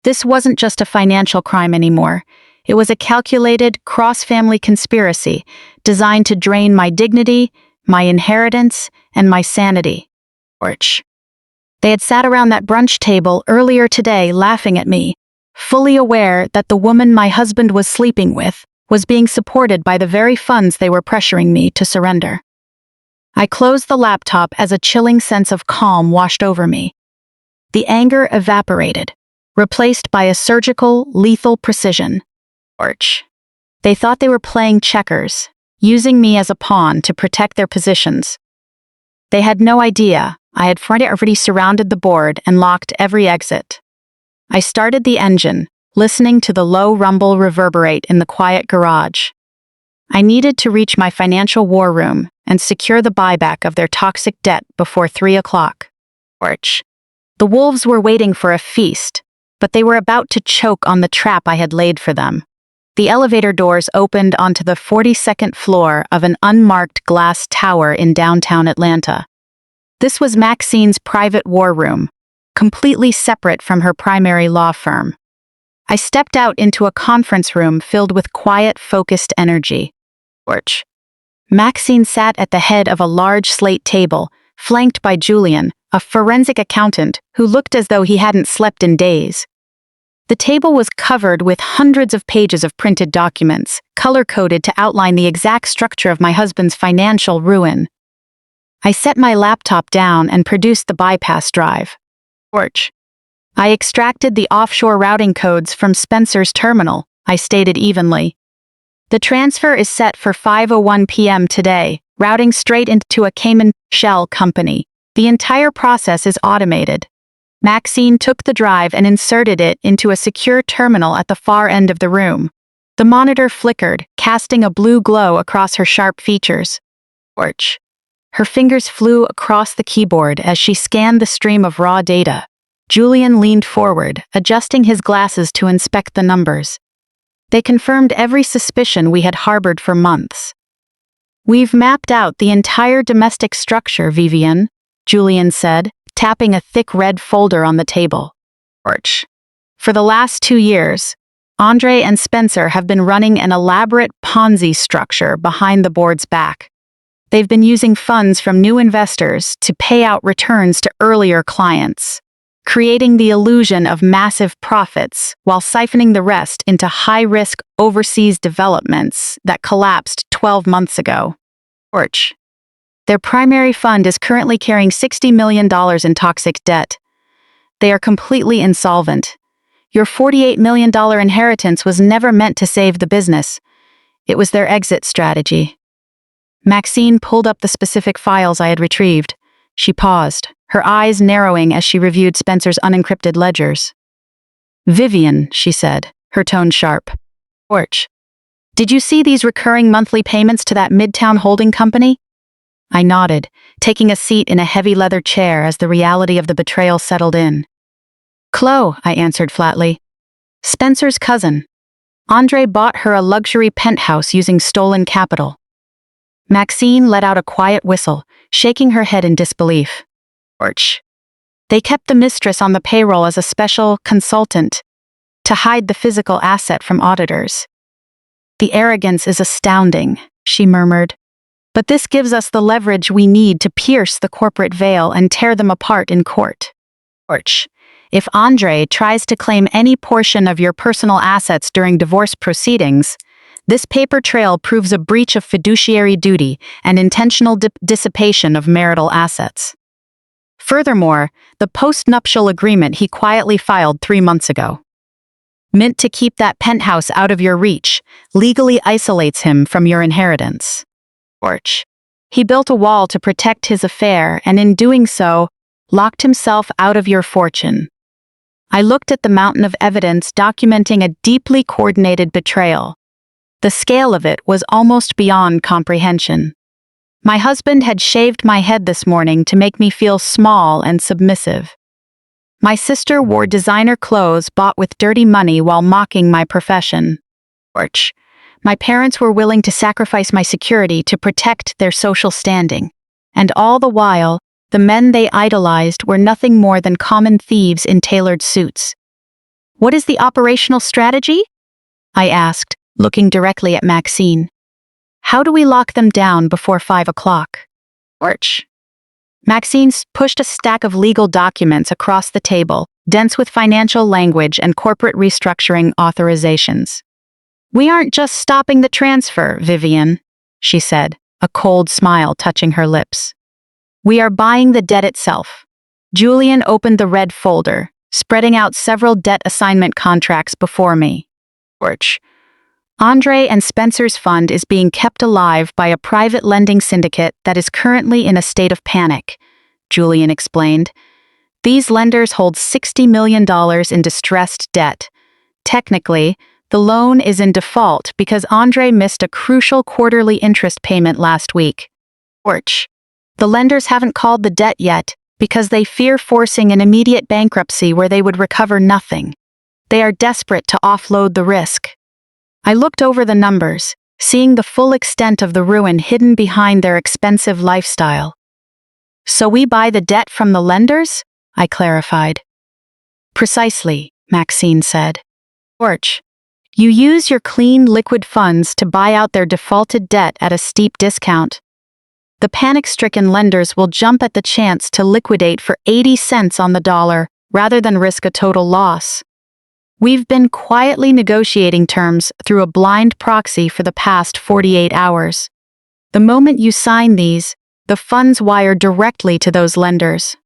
This wasn't just a financial crime anymore. It was a calculated, cross-family conspiracy designed to drain my dignity, my inheritance, and my sanity. They had sat around that brunch table earlier today laughing at me, fully aware that the woman my husband was sleeping with was being supported by the very funds they were pressuring me to surrender. I closed the laptop as a chilling sense of calm washed over me. The anger evaporated, replaced by a surgical, lethal precision. They thought they were playing checkers, using me as a pawn to protect their positions. They had no idea I had already surrounded the board and locked every exit. I started the engine, listening to the low rumble reverberate in the quiet garage. I needed to reach my financial war room and secure the buyback of their toxic debt before 3 o'clock. The wolves were waiting for a feast, but they were about to choke on the trap I had laid for them. The elevator doors opened onto the 42nd floor of an unmarked glass tower in downtown Atlanta. This was Maxine's private war room, completely separate from her primary law firm. I stepped out into a conference room filled with quiet, focused energy. Maxine sat at the head of a large slate table, flanked by Julian, a forensic accountant who looked as though he hadn't slept in days. The table was covered with hundreds of pages of printed documents, color-coded to outline the exact structure of my husband's financial ruin. I set my laptop down and produced the bypass drive. Torch. I extracted the offshore routing codes from Spencer's terminal, I stated evenly. The transfer is set for 5:01 p.m. today, routing straight into a Cayman shell company. The entire process is automated. Maxine took the drive and inserted it into a secure terminal at the far end of the room. The monitor flickered, casting a blue glow across her sharp features. Torch. Her fingers flew across the keyboard as she scanned the stream of raw data. Julian leaned forward, adjusting his glasses to inspect the numbers. They confirmed every suspicion we had harbored for months. "We've mapped out the entire domestic structure, Vivian," Julian said, tapping a thick red folder on the table. Torch. For the last 2 years, Andre and Spencer have been running an elaborate Ponzi structure behind the board's back. They've been using funds from new investors to pay out returns to earlier clients, creating the illusion of massive profits while siphoning the rest into high-risk overseas developments that collapsed 12 months ago. Torch. Their primary fund is currently carrying $60 million in toxic debt. They are completely insolvent. Your $48 million inheritance was never meant to save the business. It was their exit strategy. Maxine pulled up the specific files I had retrieved. She paused, her eyes narrowing as she reviewed Spencer's unencrypted ledgers. "Vivian," she said, her tone sharp. "Torch. Did you see these recurring monthly payments to that Midtown holding company?" I nodded, taking a seat in a heavy leather chair as the reality of the betrayal settled in. "Chloe," I answered flatly. "Spencer's cousin. Andre bought her a luxury penthouse using stolen capital." Maxine let out a quiet whistle, shaking her head in disbelief. "Torch. They kept the mistress on the payroll as a special consultant to hide the physical asset from auditors. The arrogance is astounding," she murmured. "But this gives us the leverage we need to pierce the corporate veil and tear them apart in court. Torch. If Andre tries to claim any portion of your personal assets during divorce proceedings, this paper trail proves a breach of fiduciary duty and intentional dissipation of marital assets. Furthermore, the post-nuptial agreement he quietly filed 3 months ago, meant to keep that penthouse out of your reach, legally isolates him from your inheritance. Torch. He built a wall to protect his affair and in doing so, locked himself out of your fortune." I looked at the mountain of evidence documenting a deeply coordinated betrayal. The scale of it was almost beyond comprehension. My husband had shaved my head this morning to make me feel small and submissive. My sister wore designer clothes bought with dirty money while mocking my profession. Torch. My parents were willing to sacrifice my security to protect their social standing. And all the while, the men they idolized were nothing more than common thieves in tailored suits. "What is the operational strategy?" I asked, looking directly at Maxine. "How do we lock them down before 5 o'clock? Torch. Maxine pushed a stack of legal documents across the table, dense with financial language and corporate restructuring authorizations. "We aren't just stopping the transfer, Vivian," she said, a cold smile touching her lips. "We are buying the debt itself." Julian opened the red folder, spreading out several debt assignment contracts before me. Torch. Andre and Spencer's fund is being kept alive by a private lending syndicate that is currently in a state of panic, Julian explained. These lenders hold $60 million in distressed debt. Technically, the loan is in default because Andre missed a crucial quarterly interest payment last week. Torch. The lenders haven't called the debt yet because they fear forcing an immediate bankruptcy where they would recover nothing. They are desperate to offload the risk. I looked over the numbers, seeing the full extent of the ruin hidden behind their expensive lifestyle. "So we buy the debt from the lenders?" I clarified. "Precisely," Maxine said. "Torch. You use your clean, liquid funds to buy out their defaulted debt at a steep discount. The panic-stricken lenders will jump at the chance to liquidate for 80 cents on the dollar rather than risk a total loss. We've been quietly negotiating terms through a blind proxy for the past 48 hours. The moment you sign these, the funds wire directly to those lenders.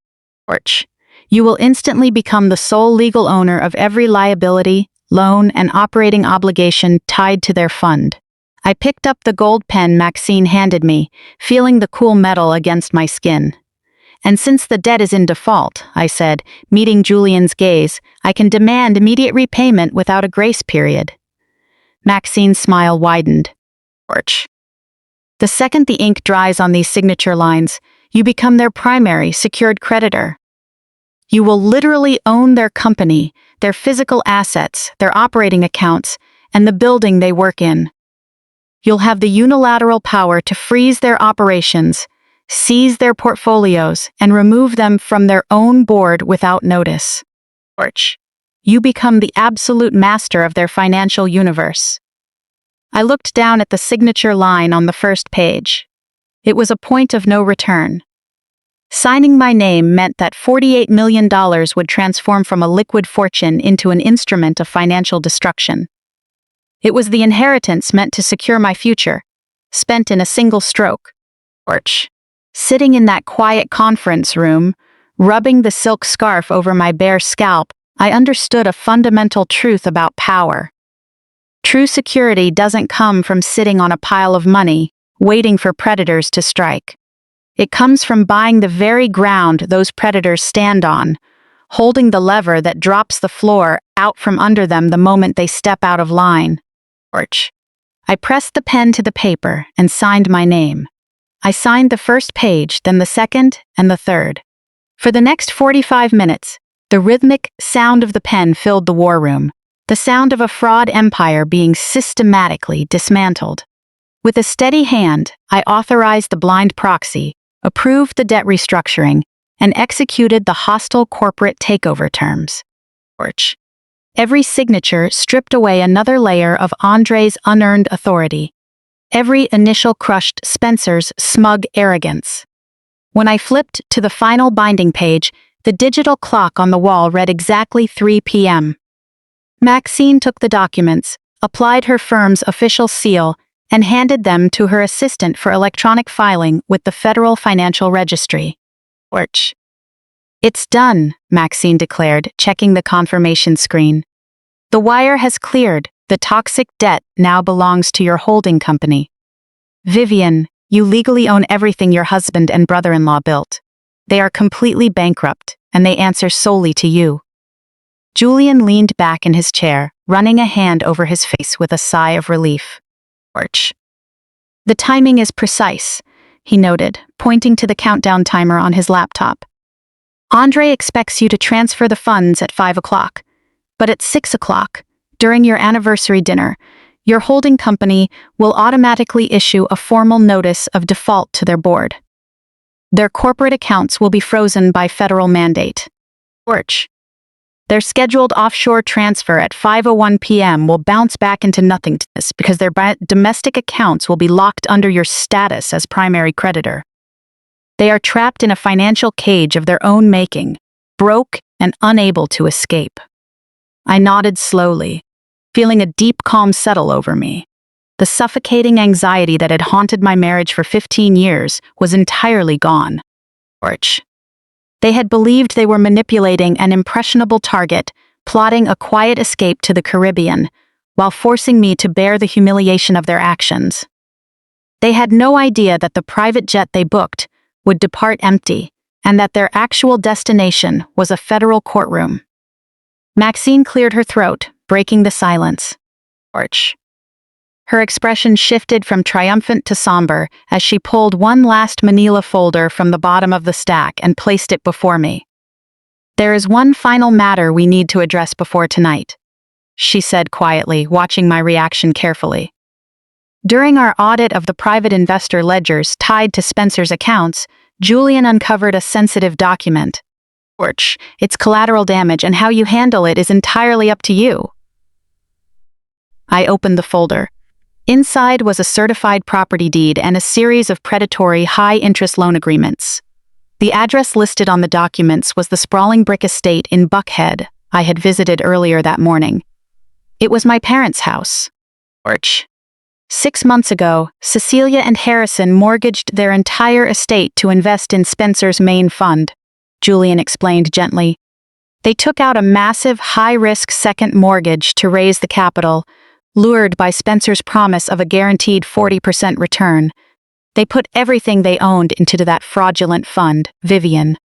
You will instantly become the sole legal owner of every liability, loan, and operating obligation tied to their fund. I picked up the gold pen Maxine handed me, feeling the cool metal against my skin. And since the debt is in default, I said, meeting Julian's gaze, I can demand immediate repayment without a grace period. Maxine's smile widened. The second the ink dries on these signature lines, you become their primary secured creditor. You will literally own their company, their physical assets, their operating accounts, and the building they work in. You'll have the unilateral power to freeze their operations, seize their portfolios, and remove them from their own board without notice. You become the absolute master of their financial universe. I looked down at the signature line on the first page. It was a point of no return. Signing my name meant that $48 million would transform from a liquid fortune into an instrument of financial destruction. It was the inheritance meant to secure my future, spent in a single stroke. Sitting in that quiet conference room, rubbing the silk scarf over my bare scalp, I understood a fundamental truth about power. True security doesn't come from sitting on a pile of money, waiting for predators to strike. It comes from buying the very ground those predators stand on, holding the lever that drops the floor out from under them the moment they step out of line. I pressed the pen to the paper and signed my name. I signed the first page, then the second, and the third. For the next 45 minutes, the rhythmic sound of the pen filled the war room, the sound of a fraud empire being systematically dismantled. With a steady hand, I authorized the blind proxy, approved the debt restructuring, and executed the hostile corporate takeover terms. Every signature stripped away another layer of Andre's unearned authority. Every initial crushed Spencer's smug arrogance. When I flipped to the final binding page, the digital clock on the wall read exactly 3 p.m. Maxine took the documents, applied her firm's official seal, and handed them to her assistant for electronic filing with the Federal Financial Registry. It's done, Maxine declared, checking the confirmation screen. The wire has cleared. The toxic debt now belongs to your holding company. Vivian, you legally own everything your husband and brother-in-law built. They are completely bankrupt, and they answer solely to you. Julian leaned back in his chair, running a hand over his face with a sigh of relief. The timing is precise, he noted, pointing to the countdown timer on his laptop. Andre expects you to transfer the funds at 5 o'clock, but at 6 o'clock, during your anniversary dinner, your holding company will automatically issue a formal notice of default to their board. Their corporate accounts will be frozen by federal mandate. Their scheduled offshore transfer at 5:01 p.m. will bounce back into nothingness because their domestic accounts will be locked under your status as primary creditor. They are trapped in a financial cage of their own making, broke and unable to escape. I nodded slowly, feeling a deep calm settle over me. The suffocating anxiety that had haunted my marriage for 15 years was entirely gone. They had believed they were manipulating an impressionable target, plotting a quiet escape to the Caribbean, while forcing me to bear the humiliation of their actions. They had no idea that the private jet they booked would depart empty, and that their actual destination was a federal courtroom. Maxine cleared her throat, breaking the silence. Her expression shifted from triumphant to somber as she pulled one last manila folder from the bottom of the stack and placed it before me. There is one final matter we need to address before tonight, she said quietly, watching my reaction carefully. During our audit of the private investor ledgers tied to Spencer's accounts, Julian uncovered a sensitive document. It's collateral damage, and how you handle it is entirely up to you. I opened the folder. Inside was a certified property deed and a series of predatory high-interest loan agreements. The address listed on the documents was the sprawling brick estate in Buckhead I had visited earlier that morning. It was my parents' house. 6 months ago, Cecilia and Harrison mortgaged their entire estate to invest in Spencer's main fund, Julian explained gently. They took out a massive, high-risk second mortgage to raise the capital, lured by Spencer's promise of a guaranteed 40% return. They put everything they owned into that fraudulent fund, Vivian.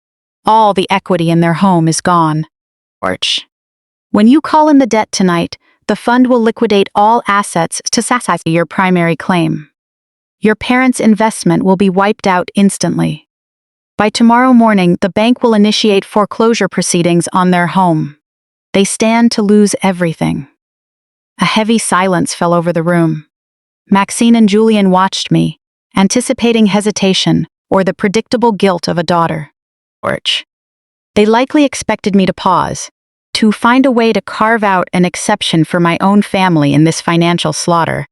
All the equity in their home is gone. Orch. When you call in the debt tonight, the fund will liquidate all assets to satisfy your primary claim. Your parents' investment will be wiped out instantly. By tomorrow morning, the bank will initiate foreclosure proceedings on their home. They stand to lose everything. A heavy silence fell over the room. Maxine and Julian watched me, anticipating hesitation or the predictable guilt of a daughter. Orch. They likely expected me to pause, to find a way to carve out an exception for my own family in this financial slaughter.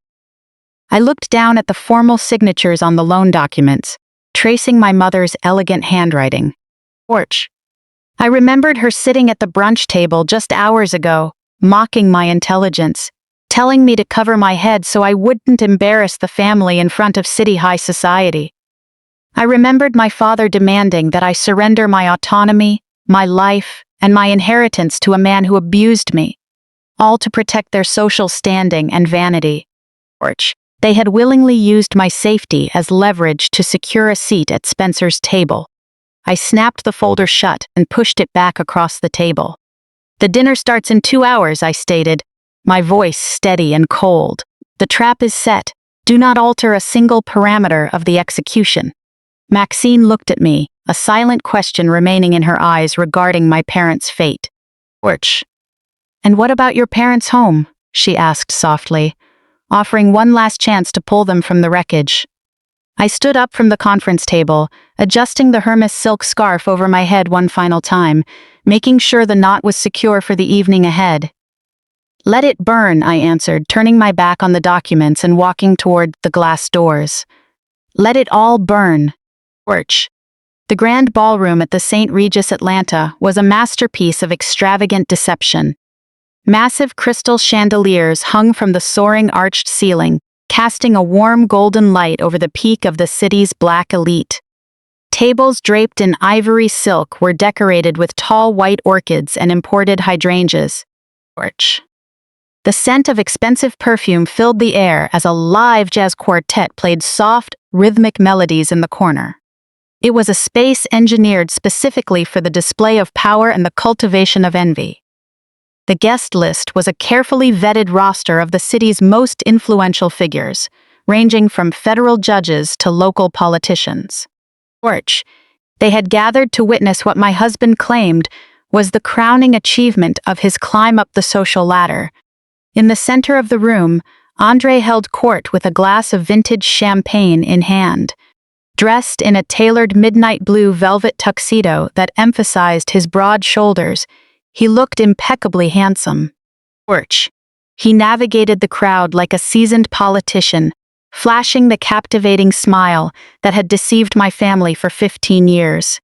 I looked down at the formal signatures on the loan documents, tracing my mother's elegant handwriting. Orch. I remembered her sitting at the brunch table just hours ago, mocking my intelligence, telling me to cover my head so I wouldn't embarrass the family in front of city high society. I remembered my father demanding that I surrender my autonomy, my life, and my inheritance to a man who abused me, all to protect their social standing and vanity. Orch. They had willingly used my safety as leverage to secure a seat at Spencer's table. I snapped the folder shut and pushed it back across the table. The dinner starts in 2 hours, I stated, my voice steady and cold. The trap is set. Do not alter a single parameter of the execution. Maxine looked at me, a silent question remaining in her eyes regarding my parents' fate. Orch. And what about your parents' home? She asked softly, offering one last chance to pull them from the wreckage. I stood up from the conference table, adjusting the Hermes silk scarf over my head one final time, making sure the knot was secure for the evening ahead. Let it burn, I answered, turning my back on the documents and walking toward the glass doors. Let it all burn. Orch. The grand ballroom at the St. Regis Atlanta was a masterpiece of extravagant deception. Massive crystal chandeliers hung from the soaring arched ceiling, casting a warm golden light over the peak of the city's black elite. Tables draped in ivory silk were decorated with tall white orchids and imported hydrangeas. Orch. The scent of expensive perfume filled the air as a live jazz quartet played soft, rhythmic melodies in the corner. It was a space engineered specifically for the display of power and the cultivation of envy. The guest list was a carefully vetted roster of the city's most influential figures, ranging from federal judges to local politicians. Orch. They had gathered to witness what my husband claimed was the crowning achievement of his climb up the social ladder. In the center of the room, Andre held court with a glass of vintage champagne in hand. Dressed in a tailored midnight blue velvet tuxedo that emphasized his broad shoulders, he looked impeccably handsome. Orch. He navigated the crowd like a seasoned politician, flashing the captivating smile that had deceived my family for 15 years.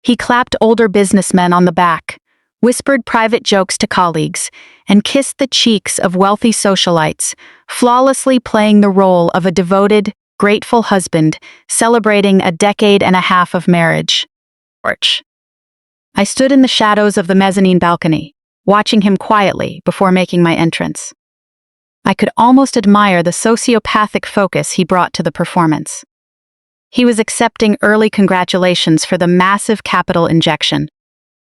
He clapped older businessmen on the back, whispered private jokes to colleagues, and kissed the cheeks of wealthy socialites, flawlessly playing the role of a devoted, grateful husband, celebrating a decade and a half of marriage. Orch. I stood in the shadows of the mezzanine balcony, watching him quietly before making my entrance. I could almost admire the sociopathic focus he brought to the performance. He was accepting early congratulations for the massive capital injection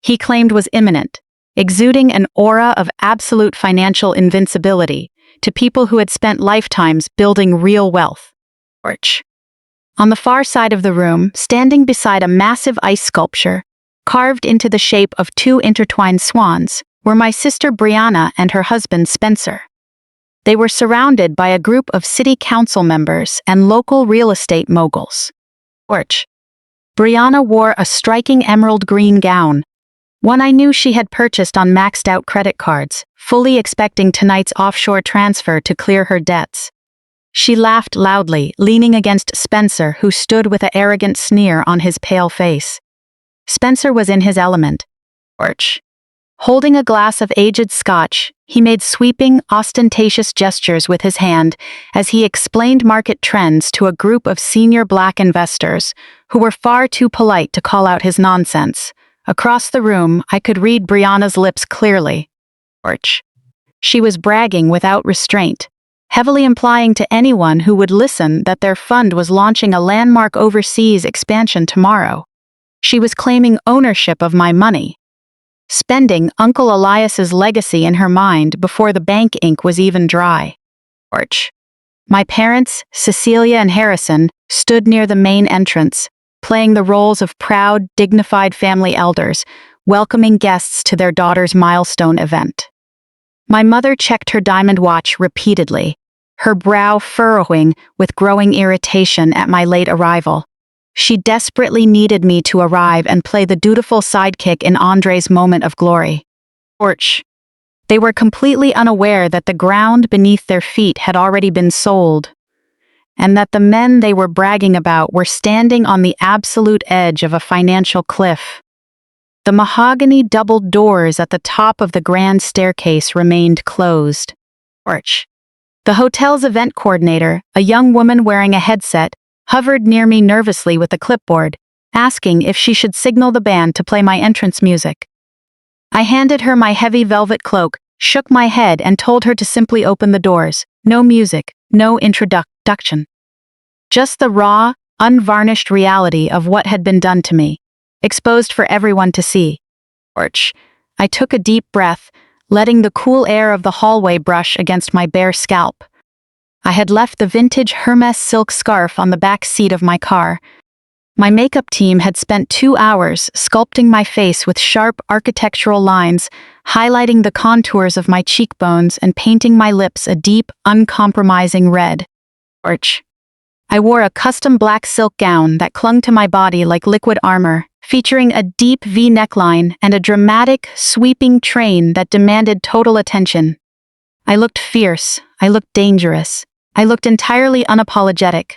he claimed was imminent, exuding an aura of absolute financial invincibility to people who had spent lifetimes building real wealth. Orch. On the far side of the room, standing beside a massive ice sculpture, carved into the shape of 2 intertwined swans, were my sister Brianna and her husband Spencer. They were surrounded by a group of city council members and local real estate moguls. Orch. Brianna wore a striking emerald green gown, one I knew she had purchased on maxed-out credit cards, fully expecting tonight's offshore transfer to clear her debts. She laughed loudly, leaning against Spencer, who stood with an arrogant sneer on his pale face. Spencer was in his element. Orch. Holding a glass of aged scotch, He made sweeping, ostentatious gestures with his hand as he explained market trends to a group of senior black investors who were far too polite to call out his nonsense. Across the room, I could read Brianna's lips clearly. Orch. She was bragging without restraint, heavily implying to anyone who would listen that their fund was launching a landmark overseas expansion tomorrow. She was claiming ownership of my money, spending Uncle Elias's legacy in her mind before the bank ink was even dry. Orch. My parents, Cecilia and Harrison, stood near the main entrance, playing the roles of proud, dignified family elders, welcoming guests to their daughter's milestone event. My mother checked her diamond watch repeatedly, her brow furrowing with growing irritation at my late arrival. She desperately needed me to arrive and play the dutiful sidekick in Andre's moment of glory. Orch. They were completely unaware that the ground beneath their feet had already been sold, and that the men they were bragging about were standing on the absolute edge of a financial cliff. The mahogany doubled doors at the top of the grand staircase remained closed. Orch. The hotel's event coordinator, a young woman wearing a headset, hovered near me nervously with a clipboard, asking if she should signal the band to play my entrance music. I handed her my heavy velvet cloak, shook my head and told her to simply open the doors. No music, no introduction. Just the raw, unvarnished reality of what had been done to me, exposed for everyone to see. Orch. I took a deep breath, letting the cool air of the hallway brush against my bare scalp. I had left the vintage Hermes silk scarf on the back seat of my car. My makeup team had spent 2 hours sculpting my face with sharp architectural lines, highlighting the contours of my cheekbones and painting my lips a deep, uncompromising red. Orch. I wore a custom black silk gown that clung to my body like liquid armor, featuring a deep V neckline and a dramatic, sweeping train that demanded total attention. I looked fierce, I looked dangerous, I looked entirely unapologetic.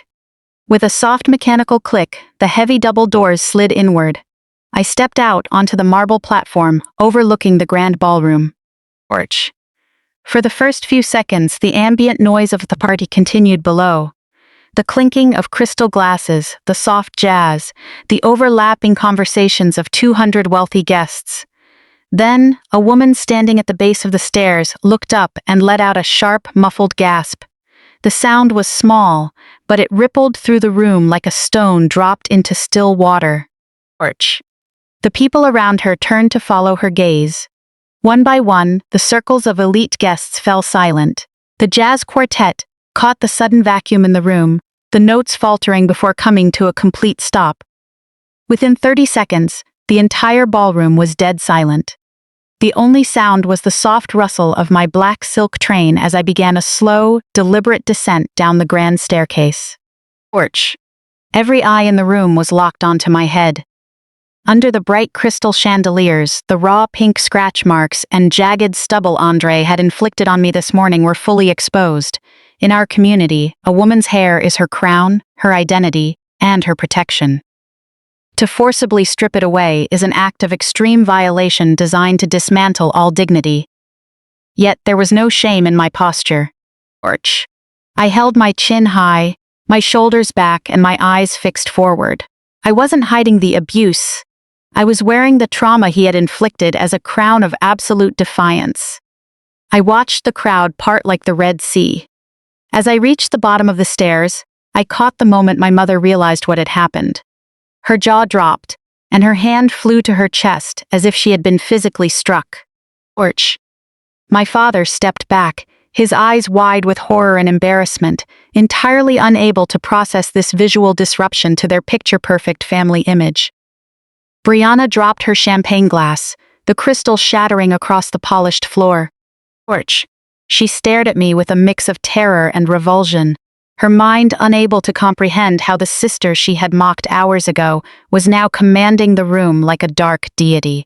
With a soft mechanical click, the heavy double doors slid inward. I stepped out onto the marble platform, overlooking the grand ballroom. Orch. For the first few seconds, the ambient noise of the party continued below. The clinking of crystal glasses, the soft jazz, the overlapping conversations of 200 wealthy guests. Then, a woman standing at the base of the stairs looked up and let out a sharp, muffled gasp. The sound was small, but it rippled through the room like a stone dropped into still water. Orch. The people around her turned to follow her gaze. One by one, the circles of elite guests fell silent. The jazz quartet caught the sudden vacuum in the room, the notes faltering before coming to a complete stop. Within 30 seconds, the entire ballroom was dead silent. The only sound was the soft rustle of my black silk train as I began a slow, deliberate descent down the grand staircase. Orch. Every eye in the room was locked onto my head. Under the bright crystal chandeliers, the raw pink scratch marks and jagged stubble Andre had inflicted on me this morning were fully exposed. In our community, a woman's hair is her crown, her identity, and her protection. To forcibly strip it away is an act of extreme violation designed to dismantle all dignity. Yet there was no shame in my posture. Orch. I held my chin high, my shoulders back, and my eyes fixed forward. I wasn't hiding the abuse. I was wearing the trauma he had inflicted as a crown of absolute defiance. I watched the crowd part like the Red Sea. As I reached the bottom of the stairs, I caught the moment my mother realized what had happened. Her jaw dropped, and her hand flew to her chest as if she had been physically struck. Orch. My father stepped back, his eyes wide with horror and embarrassment, entirely unable to process this visual disruption to their picture-perfect family image. Brianna dropped her champagne glass, the crystal shattering across the polished floor. Orch. She stared at me with a mix of terror and revulsion, her mind unable to comprehend how the sister she had mocked hours ago was now commanding the room like a dark deity.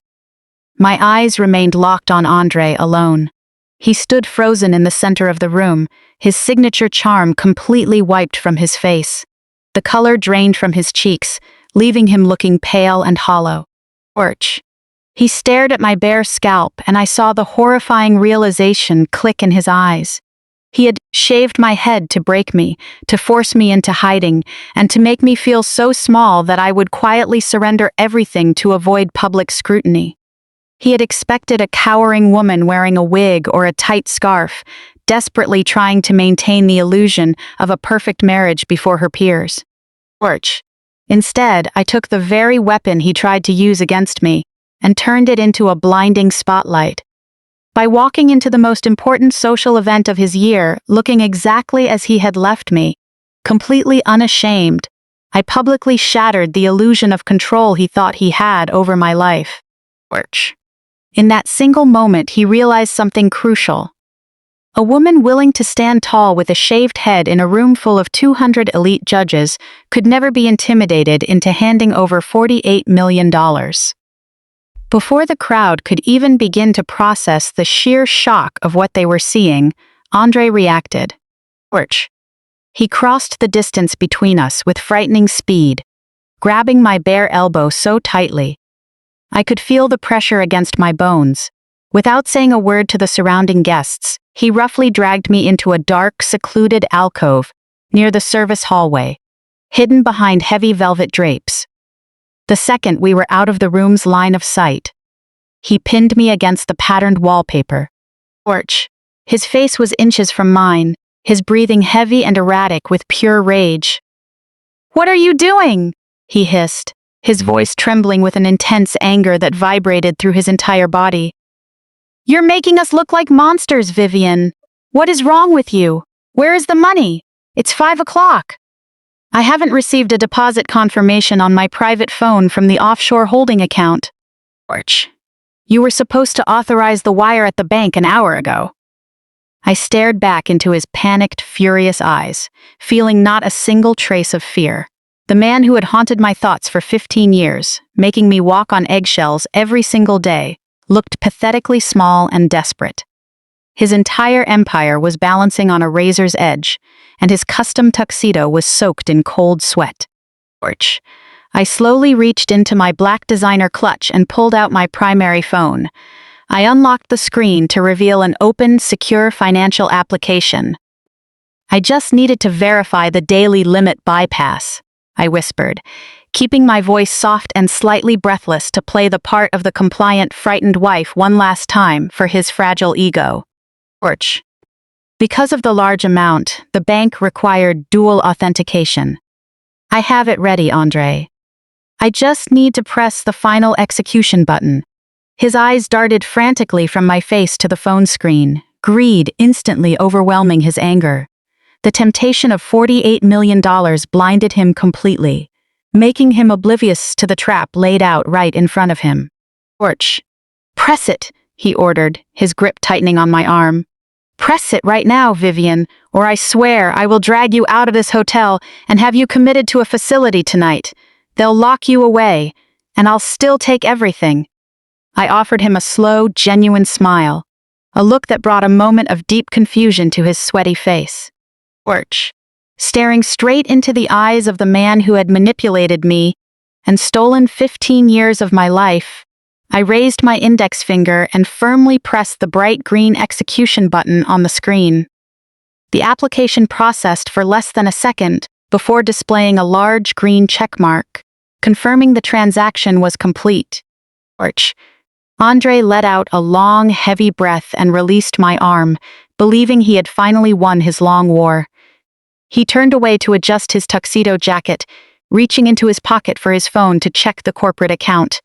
My eyes remained locked on Andre alone. He stood frozen in the center of the room, his signature charm completely wiped from his face. The color drained from his cheeks, leaving him looking pale and hollow. Orch. He stared at my bare scalp, and I saw the horrifying realization click in his eyes. He had shaved my head to break me, to force me into hiding, and to make me feel so small that I would quietly surrender everything to avoid public scrutiny. He had expected a cowering woman wearing a wig or a tight scarf, desperately trying to maintain the illusion of a perfect marriage before her peers. Instead, I took the very weapon he tried to use against me and turned it into a blinding spotlight. By walking into the most important social event of his year, looking exactly as he had left me, completely unashamed, I publicly shattered the illusion of control he thought he had over my life. In that single moment, he realized something crucial. A woman willing to stand tall with a shaved head in a room full of 200 elite judges could never be intimidated into handing over $48 million. Before the crowd could even begin to process the sheer shock of what they were seeing, Andre reacted. He crossed the distance between us with frightening speed, grabbing my bare elbow so tightly. I could feel the pressure against my bones. Without saying a word to the surrounding guests, he roughly dragged me into a dark, secluded alcove near the service hallway, hidden behind heavy velvet drapes. The second we were out of the room's line of sight, he pinned me against the patterned wallpaper. His face was inches from mine, his breathing heavy and erratic with pure rage. "What are you doing?" he hissed, his voice trembling with an intense anger that vibrated through his entire body. "You're making us look like monsters, Vivian. What is wrong with you? Where is the money? It's 5 o'clock. I haven't received a deposit confirmation on my private phone from the offshore holding account. You were supposed to authorize the wire at the bank an hour ago." I stared back into his panicked, furious eyes, feeling not a single trace of fear. The man who had haunted my thoughts for 15 years, making me walk on eggshells every single day, looked pathetically small and desperate. His entire empire was balancing on a razor's edge, and his custom tuxedo was soaked in cold sweat. I slowly reached into my black designer clutch and pulled out my primary phone. I unlocked the screen to reveal an open, secure financial application. "I just needed to verify the daily limit bypass," I whispered, keeping my voice soft and slightly breathless to play the part of the compliant, frightened wife one last time for his fragile ego. Because of the large amount, the bank required dual authentication. "I have it ready, Andre. I just need to press the final execution button." His eyes darted frantically from my face to the phone screen, greed instantly overwhelming his anger. The temptation of $48 million blinded him completely, making him oblivious to the trap laid out right in front of him. "Press it," he ordered, his grip tightening on my arm. "Press it right now, Vivian, or I swear I will drag you out of this hotel and have you committed to a facility tonight. They'll lock you away, and I'll still take everything." I offered him a slow, genuine smile, a look that brought a moment of deep confusion to his sweaty face. Staring straight into the eyes of the man who had manipulated me and stolen 15 years of my life, I raised my index finger and firmly pressed the bright green execution button on the screen. The application processed for less than a second before displaying a large green check mark, confirming the transaction was complete. Andre let out a long, heavy breath and released my arm, believing he had finally won his long war. He turned away to adjust his tuxedo jacket, reaching into his pocket for his phone to check the corporate account.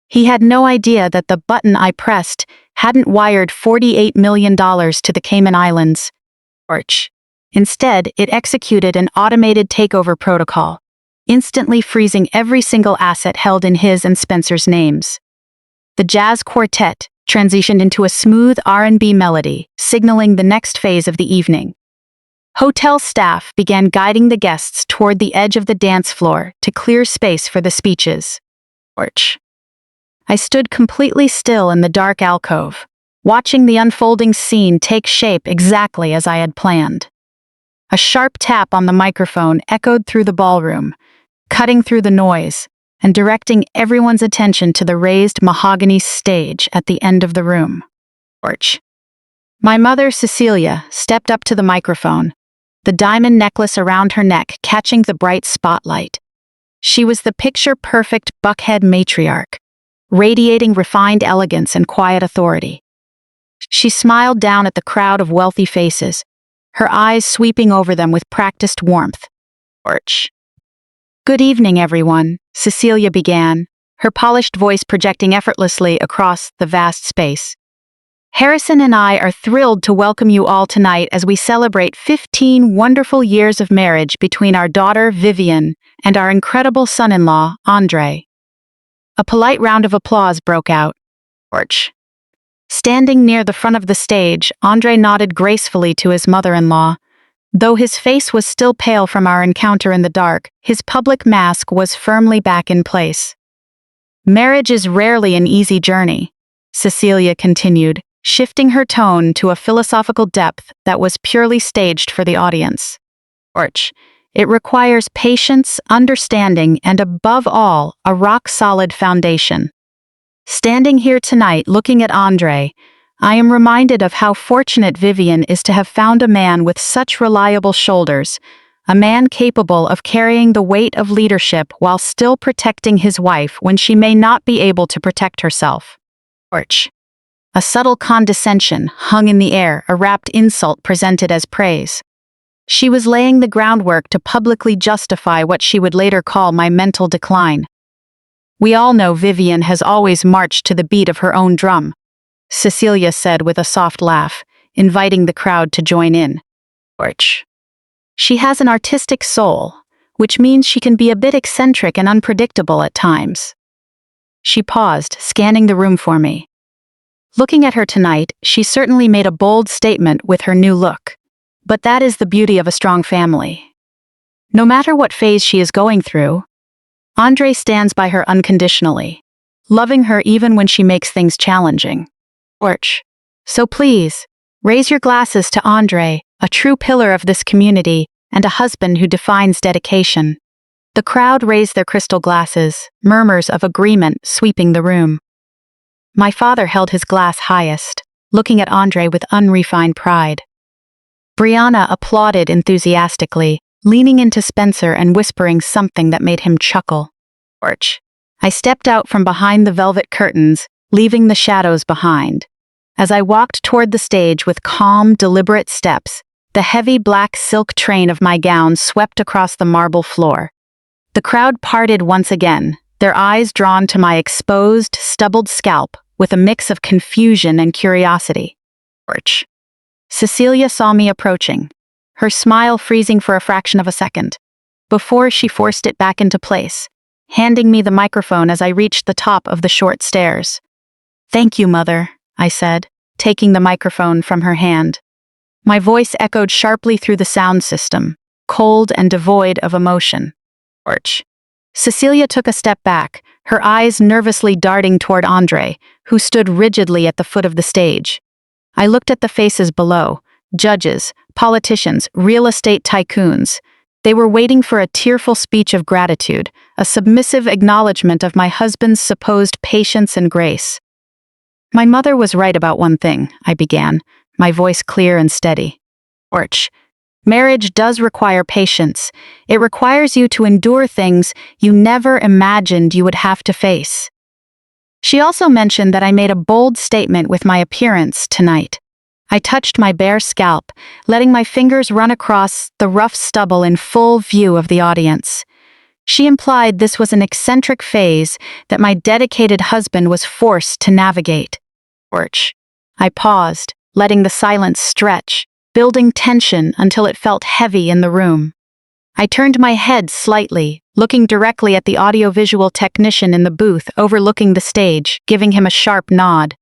He had no idea that the button I pressed hadn't wired $48 million to the Cayman Islands. Instead, it executed an automated takeover protocol, instantly freezing every single asset held in his and Spencer's names. The jazz quartet transitioned into a smooth R&B melody, signaling the next phase of the evening. Hotel staff began guiding the guests toward the edge of the dance floor to clear space for the speeches. I stood completely still in the dark alcove, watching the unfolding scene take shape exactly as I had planned. A sharp tap on the microphone echoed through the ballroom, cutting through the noise, and directing everyone's attention to the raised mahogany stage at the end of the room. Porch. My mother, Cecilia, stepped up to the microphone, the diamond necklace around her neck catching the bright spotlight. She was the picture-perfect Buckhead matriarch, radiating refined elegance and quiet authority. She smiled down at the crowd of wealthy faces, her eyes sweeping over them with practiced warmth. Porch. Good evening, everyone, Cecilia began, her polished voice projecting effortlessly across the vast space. Harrison and I are thrilled to welcome you all tonight as we celebrate 15 wonderful years of marriage between our daughter, Vivian, and our incredible son-in-law, Andre. A polite round of applause broke out. Porch. Standing near the front of the stage, Andre nodded gracefully to his mother-in-law. Though his face was still pale from our encounter in the dark, his public mask was firmly back in place. Marriage is rarely an easy journey, Cecilia continued, shifting her tone to a philosophical depth that was purely staged for the audience. Porch. It requires patience, understanding, and above all, a rock-solid foundation. Standing here tonight looking at Andre, I am reminded of how fortunate Vivian is to have found a man with such reliable shoulders, a man capable of carrying the weight of leadership while still protecting his wife when she may not be able to protect herself. Porch. A subtle condescension hung in the air, a rapt insult presented as praise. She was laying the groundwork to publicly justify what she would later call my mental decline. We all know Vivian has always marched to the beat of her own drum, Cecilia said with a soft laugh, inviting the crowd to join in. Porch. She has an artistic soul, which means she can be a bit eccentric and unpredictable at times. She paused, scanning the room for me. Looking at her tonight, she certainly made a bold statement with her new look. But that is the beauty of a strong family. No matter what phase she is going through, Andre stands by her unconditionally, loving her even when she makes things challenging. Porch. So please, raise your glasses to Andre, a true pillar of this community and a husband who defines dedication. The crowd raised their crystal glasses, murmurs of agreement sweeping the room. My father held his glass highest, looking at Andre with unrefined pride. Brianna applauded enthusiastically, leaning into Spencer and whispering something that made him chuckle. Porch. I stepped out from behind the velvet curtains, leaving the shadows behind. As I walked toward the stage with calm, deliberate steps, the heavy black silk train of my gown swept across the marble floor. The crowd parted once again, their eyes drawn to my exposed, stubbled scalp with a mix of confusion and curiosity. Porch. Cecilia saw me approaching, her smile freezing for a fraction of a second, before she forced it back into place, handing me the microphone as I reached the top of the short stairs. Thank you, Mother, I said, taking the microphone from her hand. My voice echoed sharply through the sound system, cold and devoid of emotion. Porch. Cecilia took a step back, her eyes nervously darting toward Andre, who stood rigidly at the foot of the stage. I looked at the faces below, judges, politicians, real estate tycoons. They were waiting for a tearful speech of gratitude, a submissive acknowledgement of my husband's supposed patience and grace. My mother was right about one thing, I began, my voice clear and steady. Porch. Marriage does require patience. It requires you to endure things you never imagined you would have to face. She also mentioned that I made a bold statement with my appearance tonight. I touched my bare scalp, letting my fingers run across the rough stubble in full view of the audience. She implied this was an eccentric phase that my dedicated husband was forced to navigate. Porch. I paused, letting the silence stretch, building tension until it felt heavy in the room. I turned my head slightly, looking directly at the audiovisual technician in the booth overlooking the stage, giving him a sharp nod.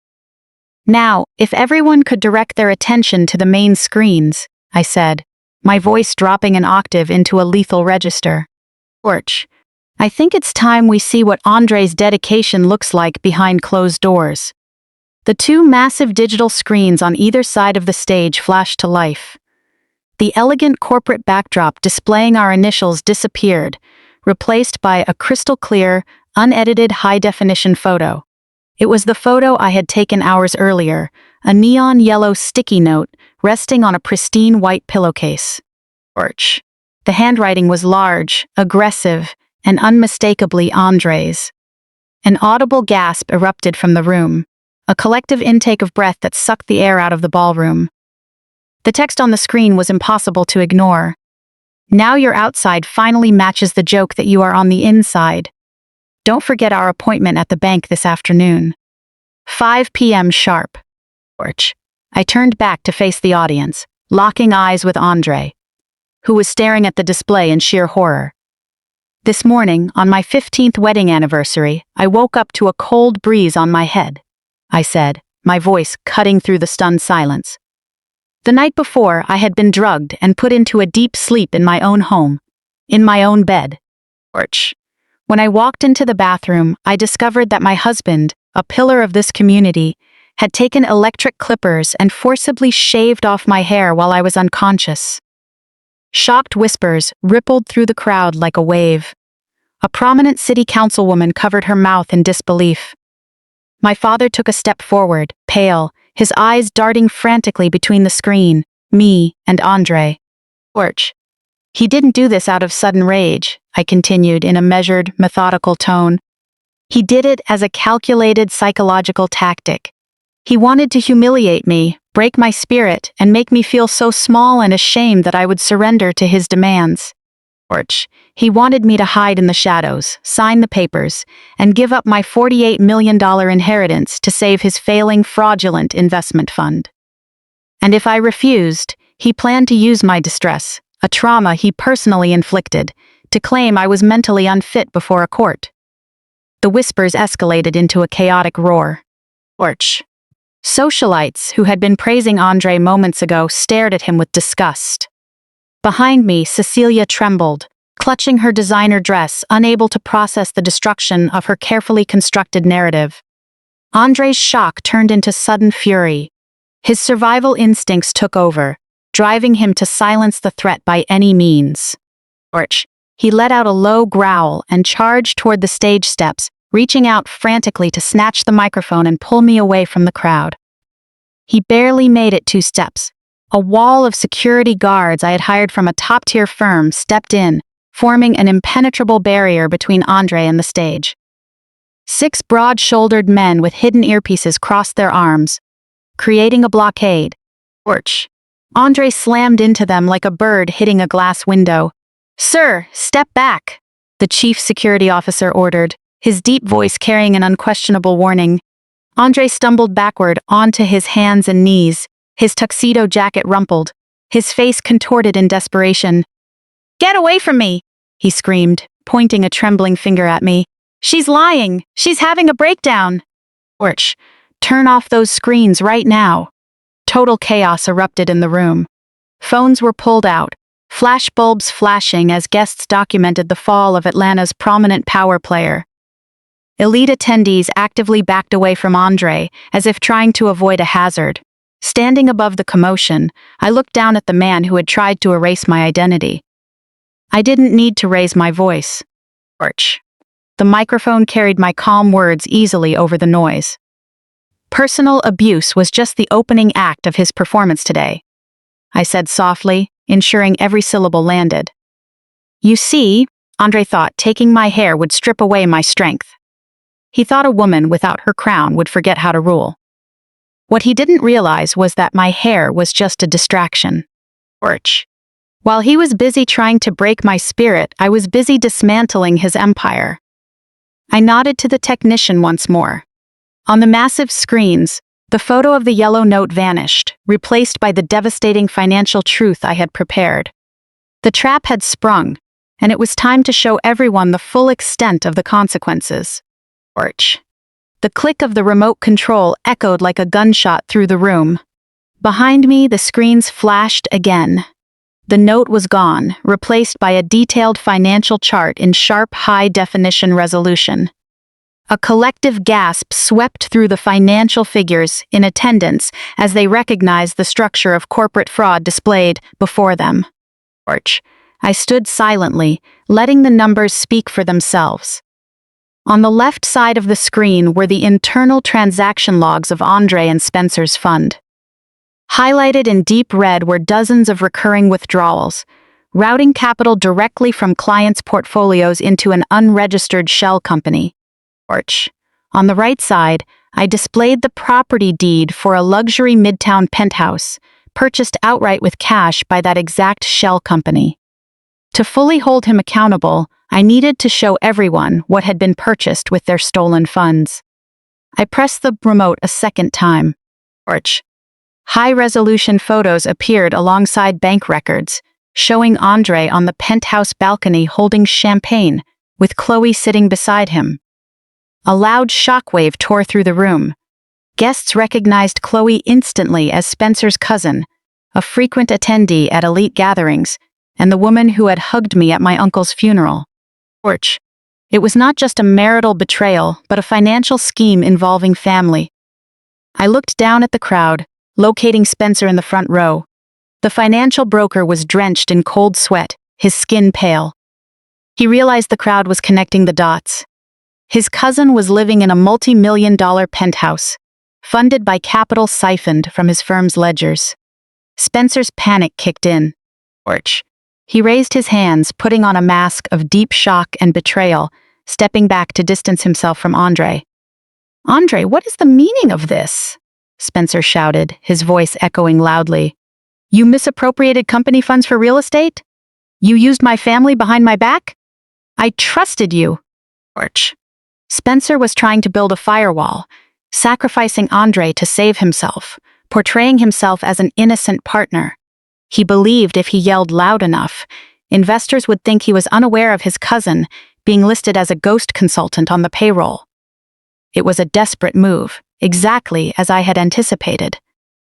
Now, if everyone could direct their attention to the main screens, I said, my voice dropping an octave into a lethal register. Porch. I think it's time we see what Andre's dedication looks like behind closed doors. The two massive digital screens on either side of the stage flashed to life. The elegant corporate backdrop displaying our initials disappeared, replaced by a crystal-clear, unedited high-definition photo. It was the photo I had taken hours earlier, a neon yellow sticky note resting on a pristine white pillowcase. Orch. The handwriting was large, aggressive, and unmistakably Andre's. An audible gasp erupted from the room, a collective intake of breath that sucked the air out of the ballroom. The text on the screen was impossible to ignore. Now your outside finally matches the joke that you are on the inside. Don't forget our appointment at the bank this afternoon. 5 p.m. sharp. Orch. I turned back to face the audience, locking eyes with Andre, who was staring at the display in sheer horror. This morning, on my 15th wedding anniversary, I woke up to a cold breeze on my head, I said, my voice cutting through the stunned silence. The night before, I had been drugged and put into a deep sleep in my own home, in my own bed. Orch. When I walked into the bathroom, I discovered that my husband, a pillar of this community, had taken electric clippers and forcibly shaved off my hair while I was unconscious. Shocked whispers rippled through the crowd like a wave. A prominent city councilwoman covered her mouth in disbelief. My father took a step forward, pale, his eyes darting frantically between the screen, me, and Andre. Orch. He didn't do this out of sudden rage, I continued in a measured, methodical tone. He did it as a calculated psychological tactic. He wanted to humiliate me, break my spirit, and make me feel so small and ashamed that I would surrender to his demands. Orch. He wanted me to hide in the shadows, sign the papers, and give up my $48 million inheritance to save his failing fraudulent investment fund. And if I refused, he planned to use my distress, a trauma he personally inflicted, to claim I was mentally unfit before a court. The whispers escalated into a chaotic roar. Orch. Socialites who had been praising Andre moments ago stared at him with disgust. Behind me, Cecilia trembled, clutching her designer dress, unable to process the destruction of her carefully constructed narrative. Andre's shock turned into sudden fury. His survival instincts took over, driving him to silence the threat by any means. Orch. He let out a low growl and charged toward the stage steps, reaching out frantically to snatch the microphone and pull me away from the crowd. He barely made it 2 steps. A wall of security guards I had hired from a top-tier firm stepped in, forming an impenetrable barrier between Andre and the stage. 6 broad-shouldered men with hidden earpieces crossed their arms, creating a blockade. Orch. Andre slammed into them like a bird hitting a glass window. "Sir, step back," the chief security officer ordered, his deep voice carrying an unquestionable warning. Andre stumbled backward onto his hands and knees, his tuxedo jacket rumpled, his face contorted in desperation. "Get away from me!" he screamed, pointing a trembling finger at me. "She's lying! She's having a breakdown!" Orch. Turn off those screens right now. Total chaos erupted in the room. Phones were pulled out, flash bulbs flashing as guests documented the fall of Atlanta's prominent power player. Elite attendees actively backed away from Andre, as if trying to avoid a hazard. Standing above the commotion, I looked down at the man who had tried to erase my identity. I didn't need to raise my voice. Orch. The microphone carried my calm words easily over the noise. Personal abuse was just the opening act of his performance today, I said softly, ensuring every syllable landed. You see, Andre thought taking my hair would strip away my strength. He thought a woman without her crown would forget how to rule. What he didn't realize was that my hair was just a distraction. Orch. While he was busy trying to break my spirit, I was busy dismantling his empire. I nodded to the technician once more. On the massive screens, the photo of the yellow note vanished, replaced by the devastating financial truth I had prepared. The trap had sprung, and it was time to show everyone the full extent of the consequences. Orch. The click of the remote control echoed like a gunshot through the room. Behind me, the screens flashed again. The note was gone, replaced by a detailed financial chart in sharp, high-definition resolution. A collective gasp swept through the financial figures in attendance as they recognized the structure of corporate fraud displayed before them. Orch. I stood silently, letting the numbers speak for themselves. On the left side of the screen were the internal transaction logs of Andre and Spencer's fund. Highlighted in deep red were dozens of recurring withdrawals, routing capital directly from clients' portfolios into an unregistered shell company. On the right side, I displayed the property deed for a luxury midtown penthouse, purchased outright with cash by that exact shell company. To fully hold him accountable, I needed to show everyone what had been purchased with their stolen funds. I pressed the remote a second time. High-resolution photos appeared alongside bank records, showing Andre on the penthouse balcony holding champagne, with Chloe sitting beside him. A loud shockwave tore through the room. Guests recognized Chloe instantly as Spencer's cousin, a frequent attendee at elite gatherings, and the woman who had hugged me at my uncle's funeral. It was not just a marital betrayal, but a financial scheme involving family. I looked down at the crowd, locating Spencer in the front row. The financial broker was drenched in cold sweat, his skin pale. He realized the crowd was connecting the dots. His cousin was living in a multi-million-dollar penthouse, funded by capital siphoned from his firm's ledgers. Spencer's panic kicked in. He raised his hands, putting on a mask of deep shock and betrayal, stepping back to distance himself from Andre. "Andre, what is the meaning of this?" Spencer shouted, his voice echoing loudly. "You misappropriated company funds for real estate? You used my family behind my back? I trusted you." Spencer was trying to build a firewall, sacrificing Andre to save himself, portraying himself as an innocent partner. He believed if he yelled loud enough, investors would think he was unaware of his cousin being listed as a ghost consultant on the payroll. It was a desperate move, exactly as I had anticipated.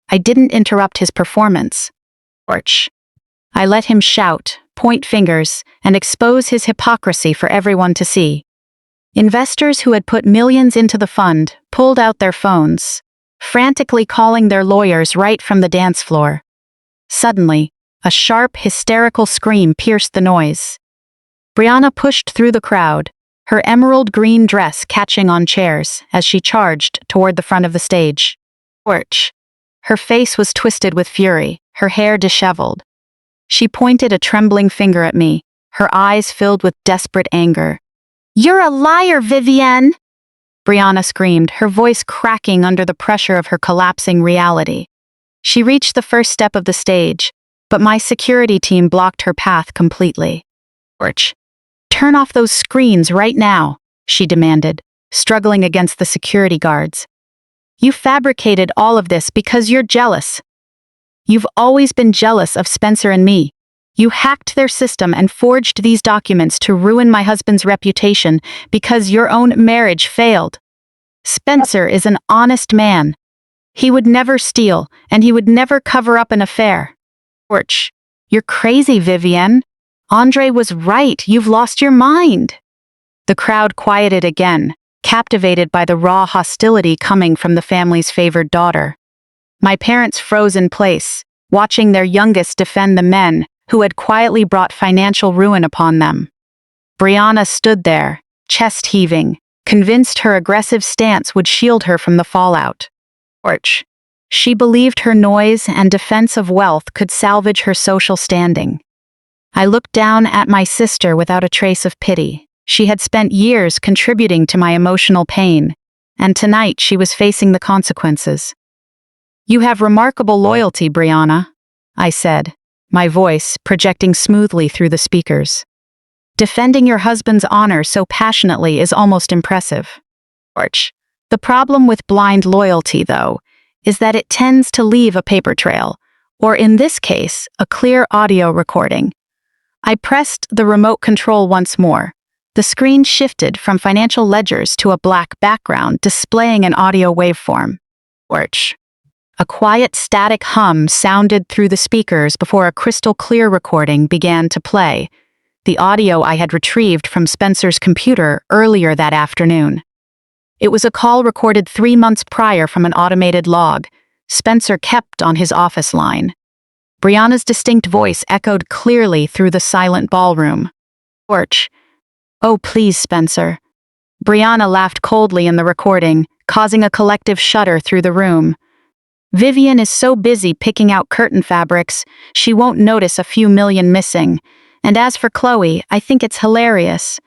I didn't interrupt his performance. I let him shout, point fingers, and expose his hypocrisy for everyone to see. Investors who had put millions into the fund pulled out their phones, frantically calling their lawyers right from the dance floor. Suddenly, a sharp, hysterical scream pierced the noise. Brianna pushed through the crowd, her emerald green dress catching on chairs as she charged toward the front of the stage. Her face was twisted with fury, her hair disheveled. She pointed a trembling finger at me, her eyes filled with desperate anger. "You're a liar, Vivienne!" Brianna screamed, her voice cracking under the pressure of her collapsing reality. She reached the first step of the stage, but my security team blocked her path completely. "Turn off those screens right now," she demanded, struggling against the security guards. "You fabricated all of this because you're jealous. You've always been jealous of Spencer and me. You hacked their system and forged these documents to ruin my husband's reputation because your own marriage failed. Spencer is an honest man. He would never steal, and he would never cover up an affair." "You're crazy, Vivienne. Andre was right. You've lost your mind." The crowd quieted again, captivated by the raw hostility coming from the family's favored daughter. My parents froze in place, watching their youngest defend the men who had quietly brought financial ruin upon them. Brianna stood there, chest heaving, convinced her aggressive stance would shield her from the fallout. She believed her noise and defense of wealth could salvage her social standing. I looked down at my sister without a trace of pity. She had spent years contributing to my emotional pain, and tonight she was facing the consequences. "You have remarkable loyalty, Brianna," I said, my voice projecting smoothly through the speakers. "Defending your husband's honor so passionately is almost impressive." The problem with blind loyalty, though, is that it tends to leave a paper trail, or in this case, a clear audio recording. I pressed the remote control once more. The screen shifted from financial ledgers to a black background displaying an audio waveform. A quiet static hum sounded through the speakers before a crystal-clear recording began to play, the audio I had retrieved from Spencer's computer earlier that afternoon. It was a call recorded 3 months prior from an automated log Spencer kept on his office line. Brianna's distinct voice echoed clearly through the silent ballroom. "Oh, please, Spencer. Brianna laughed coldly in the recording, causing a collective shudder through the room. Vivian is so busy picking out curtain fabrics, she won't notice a few million missing. And as for Chloe, I think it's hilarious.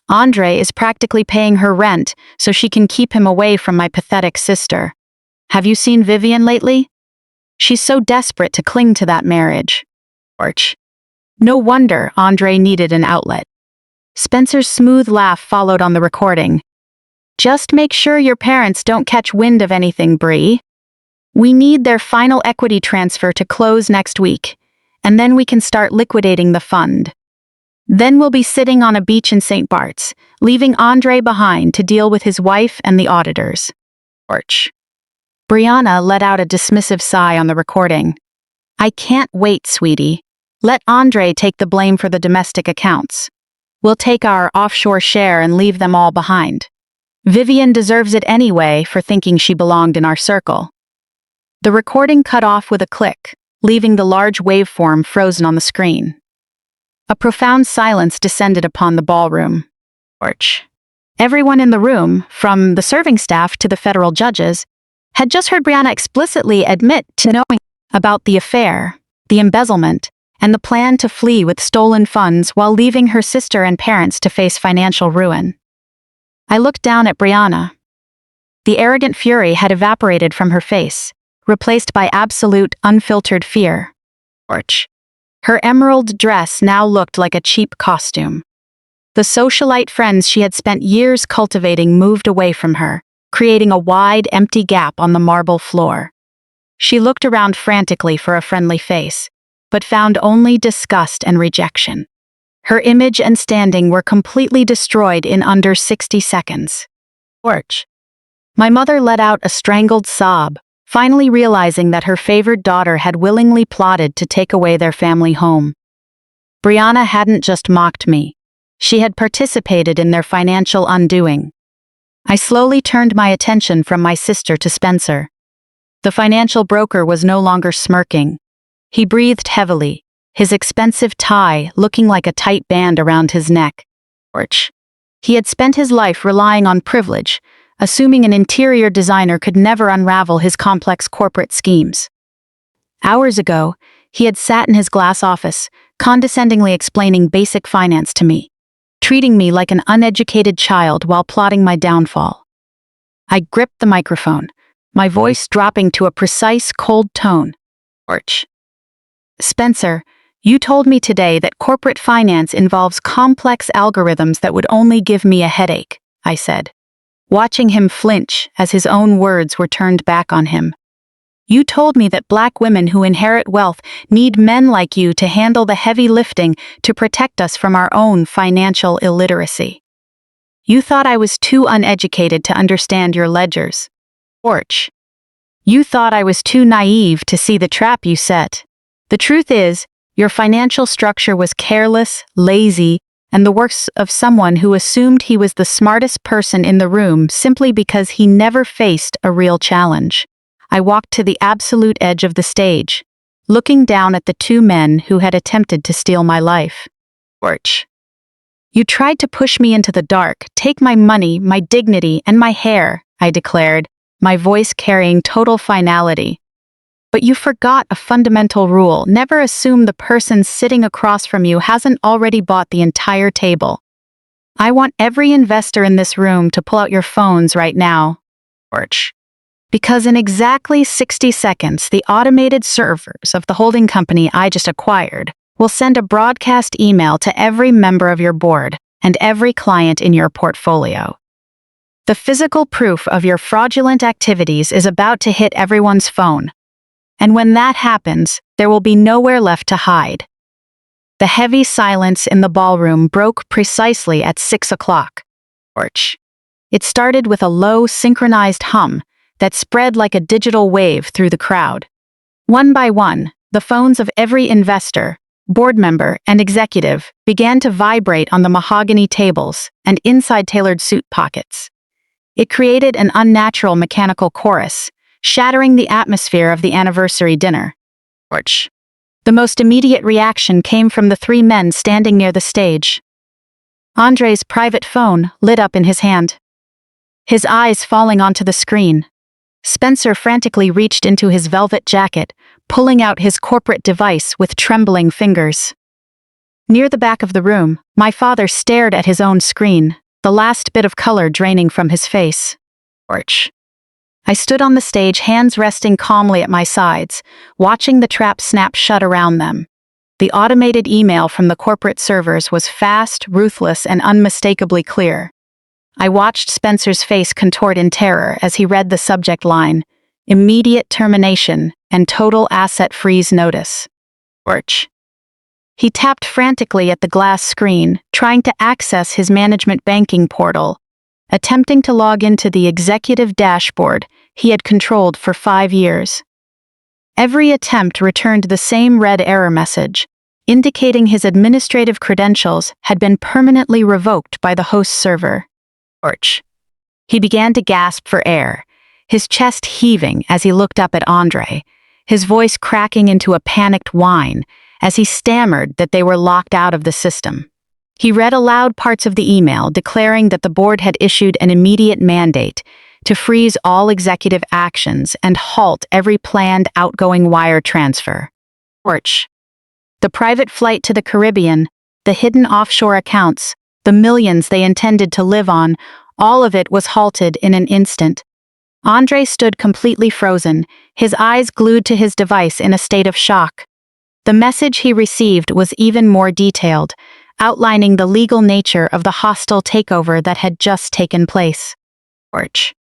Andre is practically paying her rent so she can keep him away from my pathetic sister. Have you seen Vivian lately? She's so desperate to cling to that marriage. Orch. No wonder Andre needed an outlet. Spencer's smooth laugh followed on the recording. Just make sure your parents don't catch wind of anything, Bree. We need their final equity transfer to close next week, and then we can start liquidating the fund. Then we'll be sitting on a beach in St. Bart's, leaving Andre behind to deal with his wife and the auditors. Orch. Brianna let out a dismissive sigh on the recording. I can't wait, sweetie. Let Andre take the blame for the domestic accounts. We'll take our offshore share and leave them all behind. Vivian deserves it anyway for thinking she belonged in our circle. The recording cut off with a click, leaving the large waveform frozen on the screen. A profound silence descended upon the ballroom. Orch. Everyone in the room, from the serving staff to the federal judges, had just heard Brianna explicitly admit to knowing about the affair, the embezzlement, and the plan to flee with stolen funds while leaving her sister and parents to face financial ruin. I looked down at Brianna. The arrogant fury had evaporated from her face, replaced by absolute, unfiltered fear. Orch. Her emerald dress now looked like a cheap costume. The socialite friends she had spent years cultivating moved away from her, creating a wide, empty gap on the marble floor. She looked around frantically for a friendly face, but found only disgust and rejection. Her image and standing were completely destroyed in under 60 seconds. Orch. My mother let out a strangled sob, finally realizing that her favored daughter had willingly plotted to take away their family home. Brianna hadn't just mocked me. She had participated in their financial undoing. I slowly turned my attention from my sister to Spencer. The financial broker was no longer smirking. He breathed heavily, his expensive tie looking like a tight band around his neck. Orch. He had spent his life relying on privilege, assuming an interior designer could never unravel his complex corporate schemes. Hours ago, he had sat in his glass office, condescendingly explaining basic finance to me, treating me like an uneducated child while plotting my downfall. I gripped the microphone, my voice dropping to a precise, cold tone. Orch. Spencer, you told me today that corporate finance involves complex algorithms that would only give me a headache, I said, watching him flinch as his own words were turned back on him. You told me that Black women who inherit wealth need men like you to handle the heavy lifting to protect us from our own financial illiteracy. You thought I was too uneducated to understand your ledgers. Orch. You thought I was too naive to see the trap you set. The truth is, your financial structure was careless, lazy, and the works of someone who assumed he was the smartest person in the room simply because he never faced a real challenge. I walked to the absolute edge of the stage, looking down at the two men who had attempted to steal my life. Orch. You tried to push me into the dark, take my money, my dignity, and my hair, I declared, my voice carrying total finality. But you forgot a fundamental rule: never assume the person sitting across from you hasn't already bought the entire table. I want every investor in this room to pull out your phones right now. Orch. Because in exactly 60 seconds, the automated servers of the holding company I just acquired will send a broadcast email to every member of your board and every client in your portfolio. The physical proof of your fraudulent activities is about to hit everyone's phone. And when that happens, there will be nowhere left to hide. The heavy silence in the ballroom broke precisely at 6 o'clock. Orch. It started with a low, synchronized hum that spread like a digital wave through the crowd. One by one, the phones of every investor, board member, and executive began to vibrate on the mahogany tables and inside tailored suit pockets. It created an unnatural mechanical chorus, shattering the atmosphere of the anniversary dinner. Orch. The most immediate reaction came from the three men standing near the stage. Andre's private phone lit up in his hand, his eyes falling onto the screen. Spencer frantically reached into his velvet jacket, pulling out his corporate device with trembling fingers. Near the back of the room, my father stared at his own screen, the last bit of color draining from his face. Orch. I stood on the stage, hands resting calmly at my sides, watching the trap snap shut around them. The automated email from the corporate servers was fast, ruthless, and unmistakably clear. I watched Spencer's face contort in terror as he read the subject line, "Immediate termination and total asset freeze notice." Orch. He tapped frantically at the glass screen, trying to access his management banking portal, attempting to log into the executive dashboard he had controlled for 5 years. Every attempt returned the same red error message, indicating his administrative credentials had been permanently revoked by the host server. Orch. He began to gasp for air, his chest heaving as he looked up at Andre, his voice cracking into a panicked whine as he stammered that they were locked out of the system. He read aloud parts of the email declaring that the board had issued an immediate mandate to freeze all executive actions and halt every planned outgoing wire transfer. Orch. The private flight to the Caribbean, the hidden offshore accounts, the millions they intended to live on, all of it was halted in an instant. Andre stood completely frozen, his eyes glued to his device in a state of shock. The message he received was even more detailed, outlining the legal nature of the hostile takeover that had just taken place. Orch.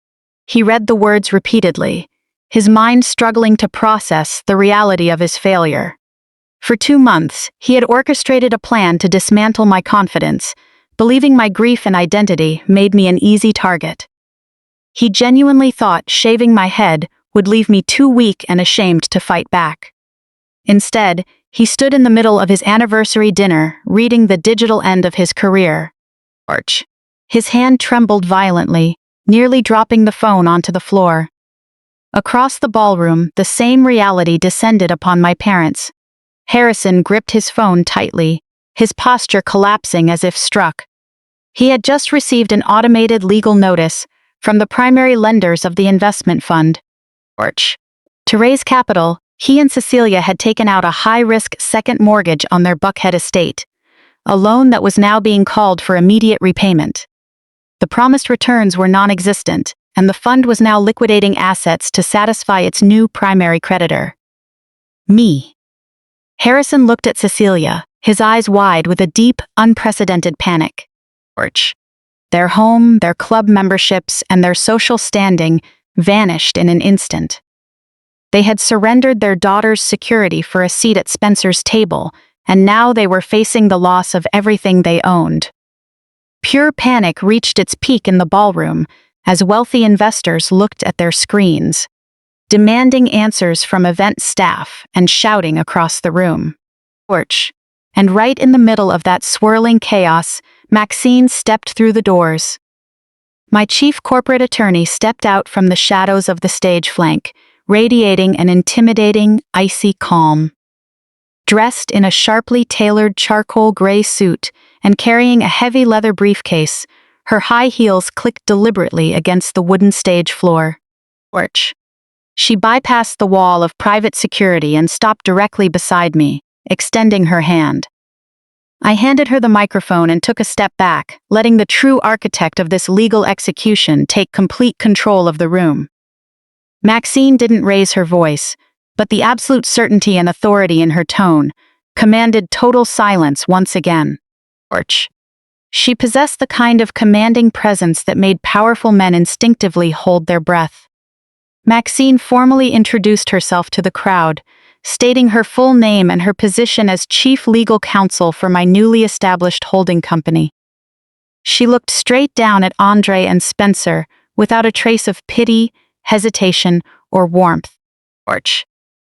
He read the words repeatedly, his mind struggling to process the reality of his failure. For 2 months, he had orchestrated a plan to dismantle my confidence, believing my grief and identity made me an easy target. He genuinely thought shaving my head would leave me too weak and ashamed to fight back. Instead, he stood in the middle of his anniversary dinner, reading the digital end of his career. Orch. His hand trembled violently, nearly dropping the phone onto the floor. Across the ballroom, the same reality descended upon my parents. Harrison gripped his phone tightly, his posture collapsing as if struck. He had just received an automated legal notice from the primary lenders of the investment fund. Orch. To raise capital, he and Cecilia had taken out a high-risk second mortgage on their Buckhead estate, a loan that was now being called for immediate repayment. The promised returns were non-existent, and the fund was now liquidating assets to satisfy its new primary creditor. Me. Harrison looked at Cecilia, his eyes wide with a deep, unprecedented panic. Orch. Their home, their club memberships, and their social standing vanished in an instant. They had surrendered their daughter's security for a seat at Spencer's table, and now they were facing the loss of everything they owned. Pure panic reached its peak in the ballroom as wealthy investors looked at their screens, demanding answers from event staff and shouting across the room. Orch. And right in the middle of that swirling chaos, Maxine stepped through the doors. My chief corporate attorney stepped out from the shadows of the stage flank, radiating an intimidating, icy calm. Dressed in a sharply tailored charcoal gray suit and carrying a heavy leather briefcase, her high heels clicked deliberately against the wooden stage floor. Orch. She bypassed the wall of private security and stopped directly beside me, extending her hand. I handed her the microphone and took a step back, letting the true architect of this legal execution take complete control of the room. Maxine didn't raise her voice, but the absolute certainty and authority in her tone commanded total silence once again. Orch. She possessed the kind of commanding presence that made powerful men instinctively hold their breath. Maxine formally introduced herself to the crowd, stating her full name and her position as chief legal counsel for my newly established holding company. She looked straight down at Andre and Spencer without a trace of pity, hesitation, or warmth. Orch.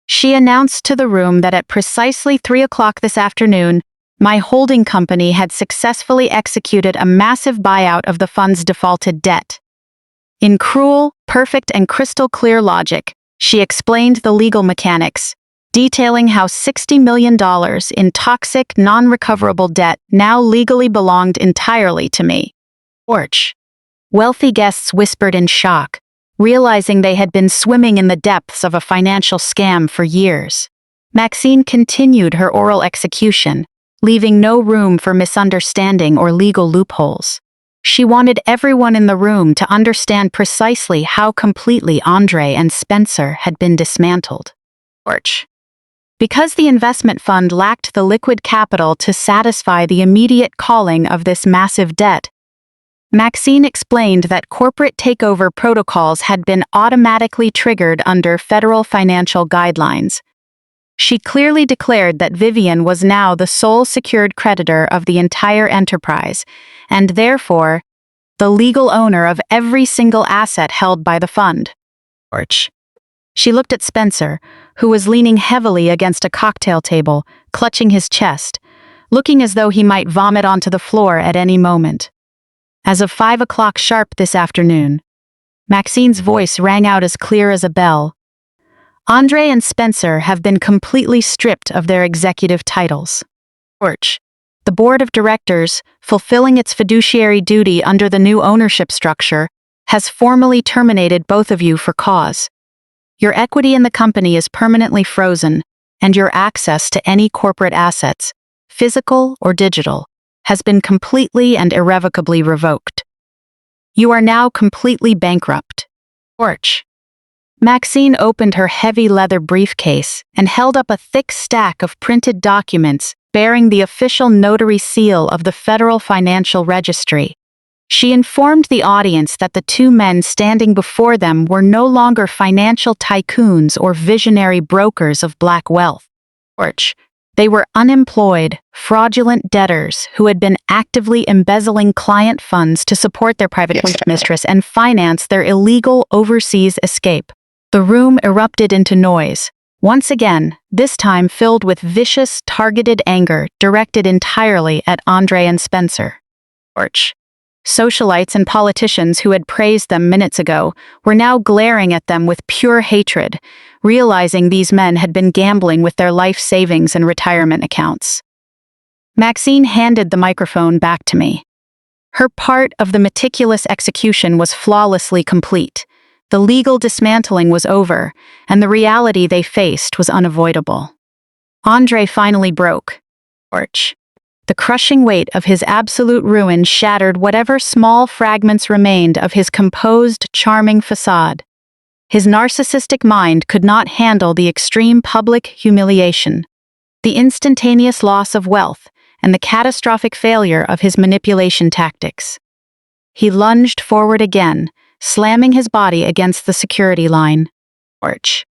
She announced to the room that at precisely 3 o'clock this afternoon, my holding company had successfully executed a massive buyout of the fund's defaulted debt. In cruel, perfect, and crystal clear logic, she explained the legal mechanics, detailing how $60 million in toxic, non-recoverable debt now legally belonged entirely to me. Porch. Wealthy guests whispered in shock, realizing they had been swimming in the depths of a financial scam for years. Maxine continued her oral execution, leaving no room for misunderstanding or legal loopholes. She wanted everyone in the room to understand precisely how completely Andre and Spencer had been dismantled. Porch. Because the investment fund lacked the liquid capital to satisfy the immediate calling of this massive debt, Maxine explained that corporate takeover protocols had been automatically triggered under federal financial guidelines. She clearly declared that Vivian was now the sole secured creditor of the entire enterprise, and therefore, the legal owner of every single asset held by the fund. Porch. She looked at Spencer, who was leaning heavily against a cocktail table, clutching his chest, looking as though he might vomit onto the floor at any moment. As of 5 o'clock sharp this afternoon, Maxine's voice rang out as clear as a bell. Andre and Spencer have been completely stripped of their executive titles. Porch. The board of directors, fulfilling its fiduciary duty under the new ownership structure, has formally terminated both of you for cause. Your equity in the company is permanently frozen, and your access to any corporate assets, physical or digital, has been completely and irrevocably revoked. You are now completely bankrupt. Porch. Maxine opened her heavy leather briefcase and held up a thick stack of printed documents bearing the official notary seal of the Federal Financial Registry. She informed the audience that the two men standing before them were no longer financial tycoons or visionary brokers of black wealth. Porch. They were unemployed, fraudulent debtors who had been actively embezzling client funds to support their private mistress and finance their illegal overseas escape. The room erupted into noise, once again, this time filled with vicious, targeted anger directed entirely at Andre and Spencer. Porch. Socialites and politicians who had praised them minutes ago were now glaring at them with pure hatred, realizing these men had been gambling with their life savings and retirement accounts. Maxine handed the microphone back to me. Her part of the meticulous execution was flawlessly complete. The legal dismantling was over, and the reality they faced was unavoidable. Andre finally broke. Porch. The crushing weight of his absolute ruin shattered whatever small fragments remained of his composed, charming facade. His narcissistic mind could not handle the extreme public humiliation, the instantaneous loss of wealth, and the catastrophic failure of his manipulation tactics. He lunged forward again, slamming his body against the security line. Porch.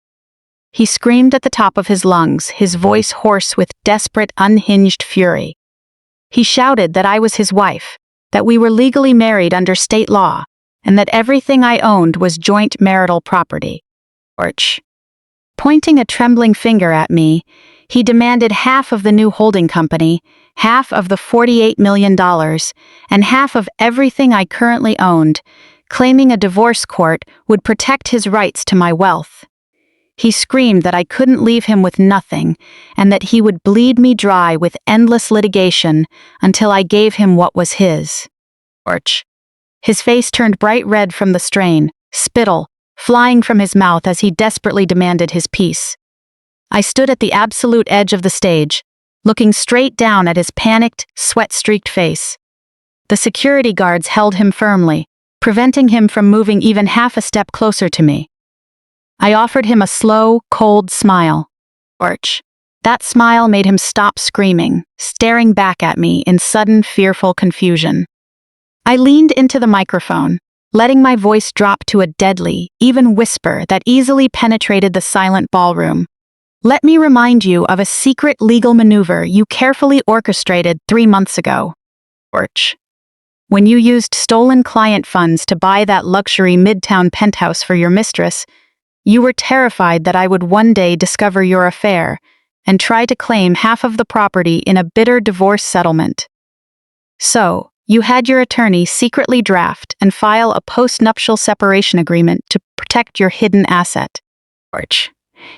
He screamed at the top of his lungs, his voice hoarse with desperate, unhinged fury. He shouted that I was his wife, that we were legally married under state law, and that everything I owned was joint marital property. Porch. Pointing a trembling finger at me, he demanded half of the new holding company, half of the $48 million, and half of everything I currently owned, claiming a divorce court would protect his rights to my wealth. He screamed that I couldn't leave him with nothing, and that he would bleed me dry with endless litigation until I gave him what was his. Porch. His face turned bright red from the strain, spittle flying from his mouth as he desperately demanded his piece. I stood at the absolute edge of the stage, looking straight down at his panicked, sweat-streaked face. The security guards held him firmly, preventing him from moving even half a step closer to me. I offered him a slow, cold smile. Porch. That smile made him stop screaming, staring back at me in sudden, fearful confusion. I leaned into the microphone, letting my voice drop to a deadly, even whisper that easily penetrated the silent ballroom. Let me remind you of a secret legal maneuver you carefully orchestrated 3 months ago. Porch. When you used stolen client funds to buy that luxury midtown penthouse for your mistress, you were terrified that I would one day discover your affair and try to claim half of the property in a bitter divorce settlement. So, you had your attorney secretly draft and file a post-nuptial separation agreement to protect your hidden asset. Porch.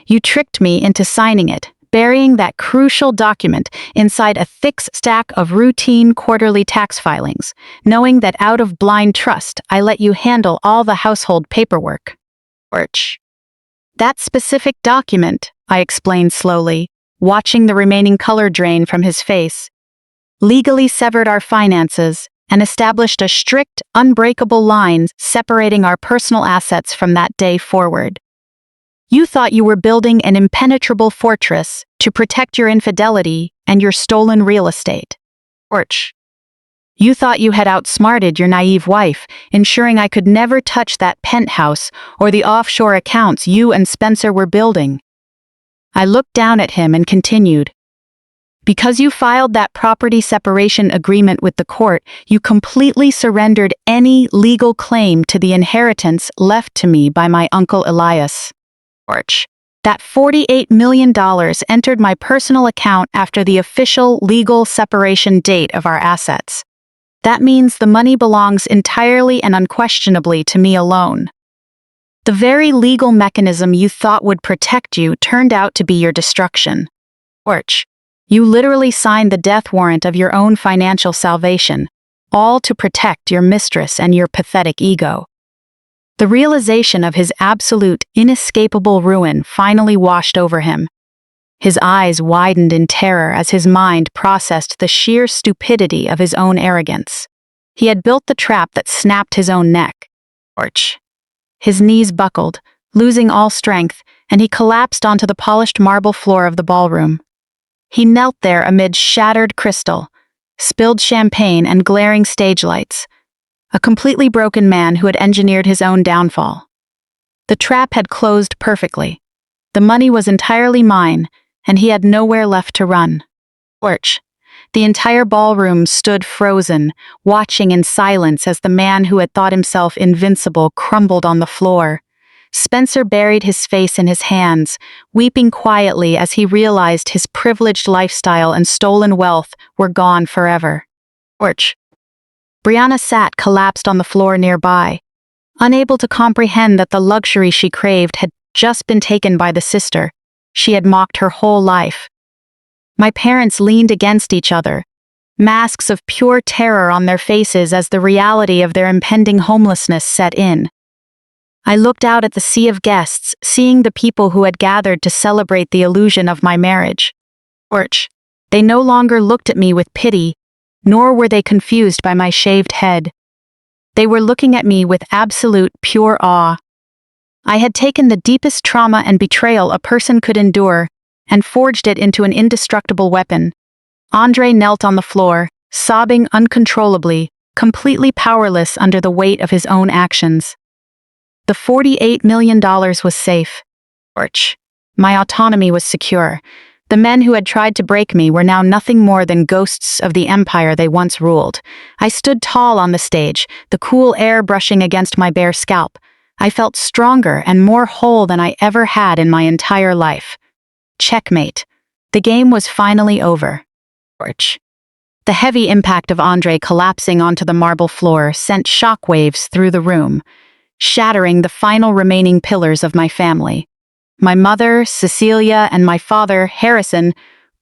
You tricked me into signing it, burying that crucial document inside a thick stack of routine quarterly tax filings, knowing that out of blind trust, I let you handle all the household paperwork. Orch. That specific document, I explained slowly, watching the remaining color drain from his face, legally severed our finances and established a strict, unbreakable line separating our personal assets from that day forward. You thought you were building an impenetrable fortress to protect your infidelity and your stolen real estate. Orch. You thought you had outsmarted your naive wife, ensuring I could never touch that penthouse or the offshore accounts you and Spencer were building. I looked down at him and continued. Because you filed that property separation agreement with the court, you completely surrendered any legal claim to the inheritance left to me by my uncle Elias. Orch. That $48 million entered my personal account after the official legal separation date of our assets. That means the money belongs entirely and unquestionably to me alone. The very legal mechanism you thought would protect you turned out to be your destruction. Orch. You literally signed the death warrant of your own financial salvation, all to protect your mistress and your pathetic ego. The realization of his absolute, inescapable ruin finally washed over him. His eyes widened in terror as his mind processed the sheer stupidity of his own arrogance. He had built the trap that snapped his own neck. Orch. His knees buckled, losing all strength, and he collapsed onto the polished marble floor of the ballroom. He knelt there amid shattered crystal, spilled champagne, and glaring stage lights. A completely broken man who had engineered his own downfall. The trap had closed perfectly. The money was entirely mine, and he had nowhere left to run. Orch. The entire ballroom stood frozen, watching in silence as the man who had thought himself invincible crumbled on the floor. Spencer buried his face in his hands, weeping quietly as he realized his privileged lifestyle and stolen wealth were gone forever. Orch. Brianna sat collapsed on the floor nearby, unable to comprehend that the luxury she craved had just been taken by the sister she had mocked her whole life. My parents leaned against each other, masks of pure terror on their faces as the reality of their impending homelessness set in. I looked out at the sea of guests, seeing the people who had gathered to celebrate the illusion of my marriage. Orch. They no longer looked at me with pity, nor were they confused by my shaved head. They were looking at me with absolute, pure awe. I had taken the deepest trauma and betrayal a person could endure and forged it into an indestructible weapon. Andre knelt on the floor, sobbing uncontrollably, completely powerless under the weight of his own actions. The $48 million was safe. Orch. My autonomy was secure. The men who had tried to break me were now nothing more than ghosts of the empire they once ruled. I stood tall on the stage, the cool air brushing against my bare scalp. I felt stronger and more whole than I ever had in my entire life. Checkmate. The game was finally over. Orch. The heavy impact of Andre collapsing onto the marble floor sent shockwaves through the room, shattering the final remaining pillars of my family. My mother, Cecilia, and my father, Harrison,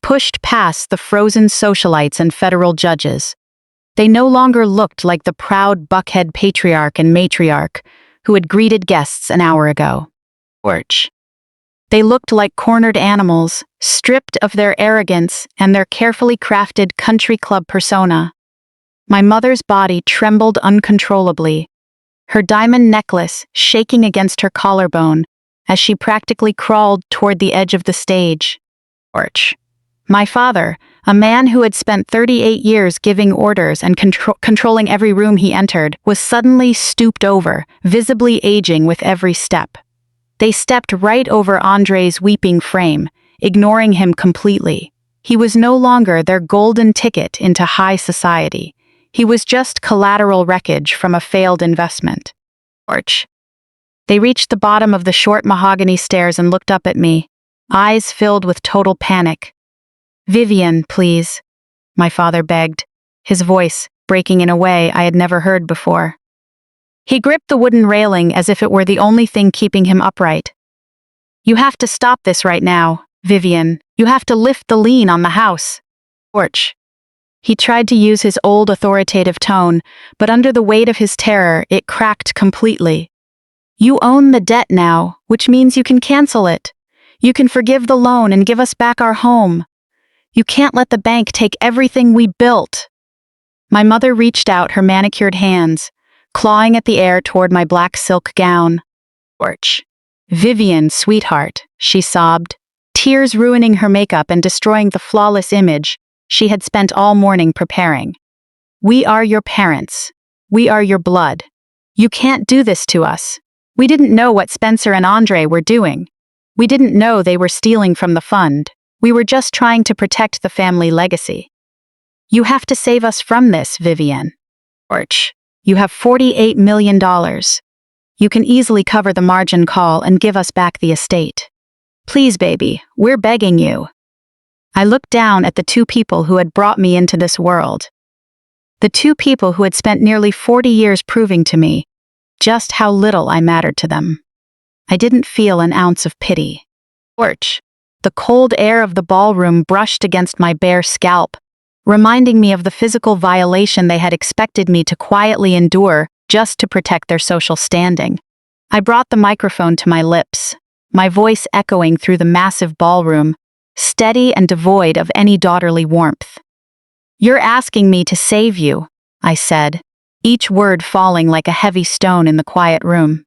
pushed past the frozen socialites and federal judges. They no longer looked like the proud buckhead patriarch and matriarch who had greeted guests an hour ago. Orch. They looked like cornered animals, stripped of their arrogance and their carefully crafted country club persona. My mother's body trembled uncontrollably, her diamond necklace shaking against her collarbone as she practically crawled toward the edge of the stage. Orch. My father, a man who had spent 38 years giving orders and controlling every room he entered, was suddenly stooped over, visibly aging with every step. They stepped right over Andre's weeping frame, ignoring him completely. He was no longer their golden ticket into high society. He was just collateral wreckage from a failed investment. Orch. They reached the bottom of the short mahogany stairs and looked up at me, eyes filled with total panic. "Vivian, please," my father begged, his voice breaking in a way I had never heard before. He gripped the wooden railing as if it were the only thing keeping him upright. You have to stop this right now, Vivian. You have to lift the lien on the house. Porch. He tried to use his old authoritative tone, but under the weight of his terror, it cracked completely. You own the debt now, which means you can cancel it. You can forgive the loan and give us back our home. You can't let the bank take everything we built. My mother reached out her manicured hands, clawing at the air toward my black silk gown. Porch. Vivian, sweetheart, she sobbed, tears ruining her makeup and destroying the flawless image she had spent all morning preparing. We are your parents. We are your blood. You can't do this to us. We didn't know what Spencer and Andre were doing. We didn't know they were stealing from the fund. We were just trying to protect the family legacy. You have to save us from this, Vivian. Porch. You have $48 million. You can easily cover the margin call and give us back the estate. Please, baby, we're begging you. I looked down at the two people who had brought me into this world. The two people who had spent nearly 40 years proving to me just how little I mattered to them. I didn't feel an ounce of pity. Porch. The cold air of the ballroom brushed against my bare scalp, reminding me of the physical violation they had expected me to quietly endure just to protect their social standing. I brought the microphone to my lips, my voice echoing through the massive ballroom, steady and devoid of any daughterly warmth. You're asking me to save you, I said, each word falling like a heavy stone in the quiet room.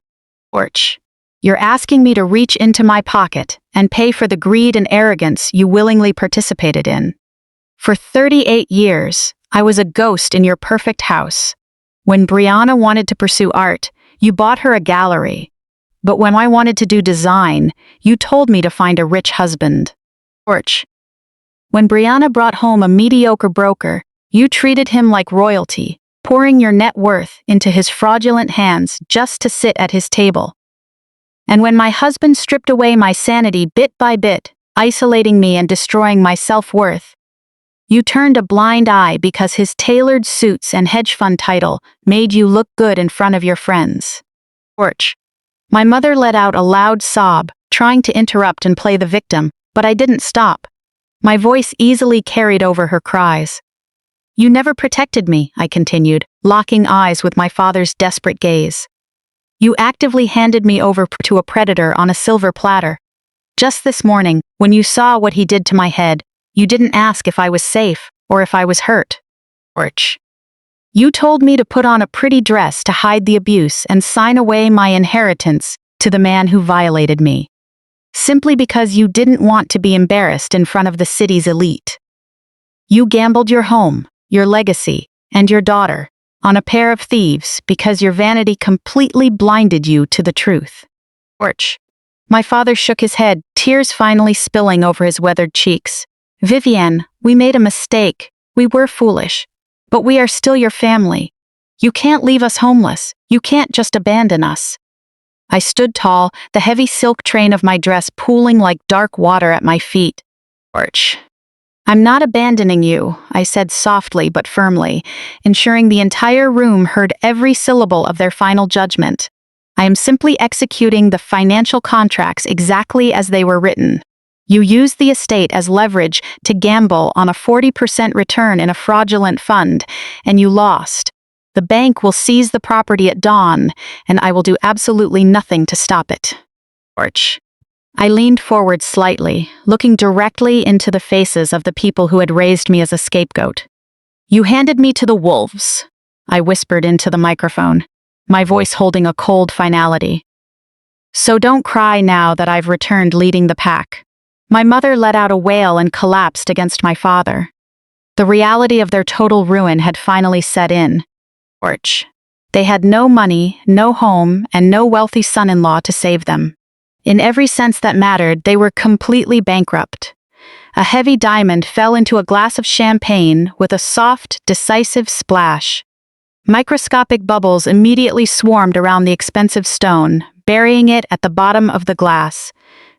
Porch. You're asking me to reach into my pocket and pay for the greed and arrogance you willingly participated in. For 38 years, I was a ghost in your perfect house. When Brianna wanted to pursue art, you bought her a gallery. But when I wanted to do design, you told me to find a rich husband. Porch. When Brianna brought home a mediocre broker, you treated him like royalty, pouring your net worth into his fraudulent hands just to sit at his table. And when my husband stripped away my sanity bit by bit, isolating me and destroying my self-worth, you turned a blind eye because his tailored suits and hedge fund title made you look good in front of your friends. Porch. My mother let out a loud sob, trying to interrupt and play the victim, but I didn't stop. My voice easily carried over her cries. You never protected me, I continued, locking eyes with my father's desperate gaze. You actively handed me over to a predator on a silver platter. Just this morning, when you saw what he did to my head, you didn't ask if I was safe or if I was hurt. Porch. You told me to put on a pretty dress to hide the abuse and sign away my inheritance to the man who violated me, simply because you didn't want to be embarrassed in front of the city's elite. You gambled your home, your legacy, and your daughter on a pair of thieves because your vanity completely blinded you to the truth. Porch. My father shook his head, tears finally spilling over his weathered cheeks. Vivian, we made a mistake. We were foolish. But we are still your family. You can't leave us homeless. You can't just abandon us. I stood tall, the heavy silk train of my dress pooling like dark water at my feet. Porch. I'm not abandoning you, I said softly but firmly, ensuring the entire room heard every syllable of their final judgment. I am simply executing the financial contracts exactly as they were written. You used the estate as leverage to gamble on a 40% return in a fraudulent fund, and you lost. The bank will seize the property at dawn, and I will do absolutely nothing to stop it. Porch. I leaned forward slightly, looking directly into the faces of the people who had raised me as a scapegoat. You handed me to the wolves, I whispered into the microphone, my voice holding a cold finality. So don't cry now that I've returned leading the pack. My mother let out a wail and collapsed against my father. The reality of their total ruin had finally set in. Porch. They had no money, no home, and no wealthy son-in-law to save them. In every sense that mattered, they were completely bankrupt. A heavy diamond fell into a glass of champagne with a soft, decisive splash. Microscopic bubbles immediately swarmed around the expensive stone, burying it at the bottom of the glass,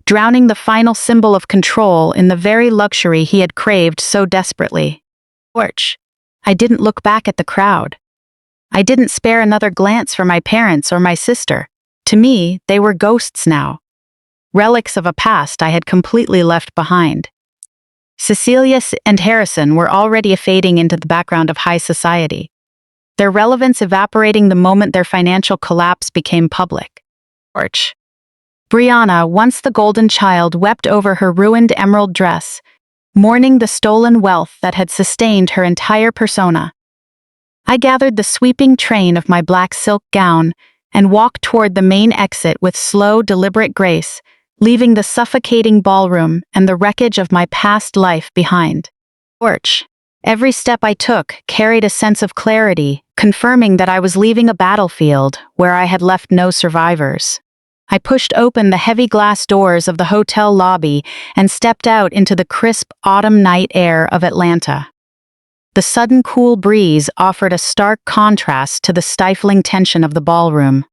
drowning the final symbol of control in the very luxury he had craved so desperately. Porch. I didn't look back at the crowd. I didn't spare another glance for my parents or my sister. To me, they were ghosts now. relics of a past I had completely left behind. Cecilia and Harrison were already fading into the background of high society, their relevance evaporating the moment their financial collapse became public. Porch. Brianna, once the golden child, wept over her ruined emerald dress, mourning the stolen wealth that had sustained her entire persona. I gathered the sweeping train of my black silk gown and walked toward the main exit with slow, deliberate grace, leaving the suffocating ballroom and the wreckage of my past life behind. Porch. Every step I took carried a sense of clarity, confirming that I was leaving a battlefield where I had left no survivors. I pushed open the heavy glass doors of the hotel lobby and stepped out into the crisp autumn night air of Atlanta. The sudden cool breeze offered a stark contrast to the stifling tension of the ballroom.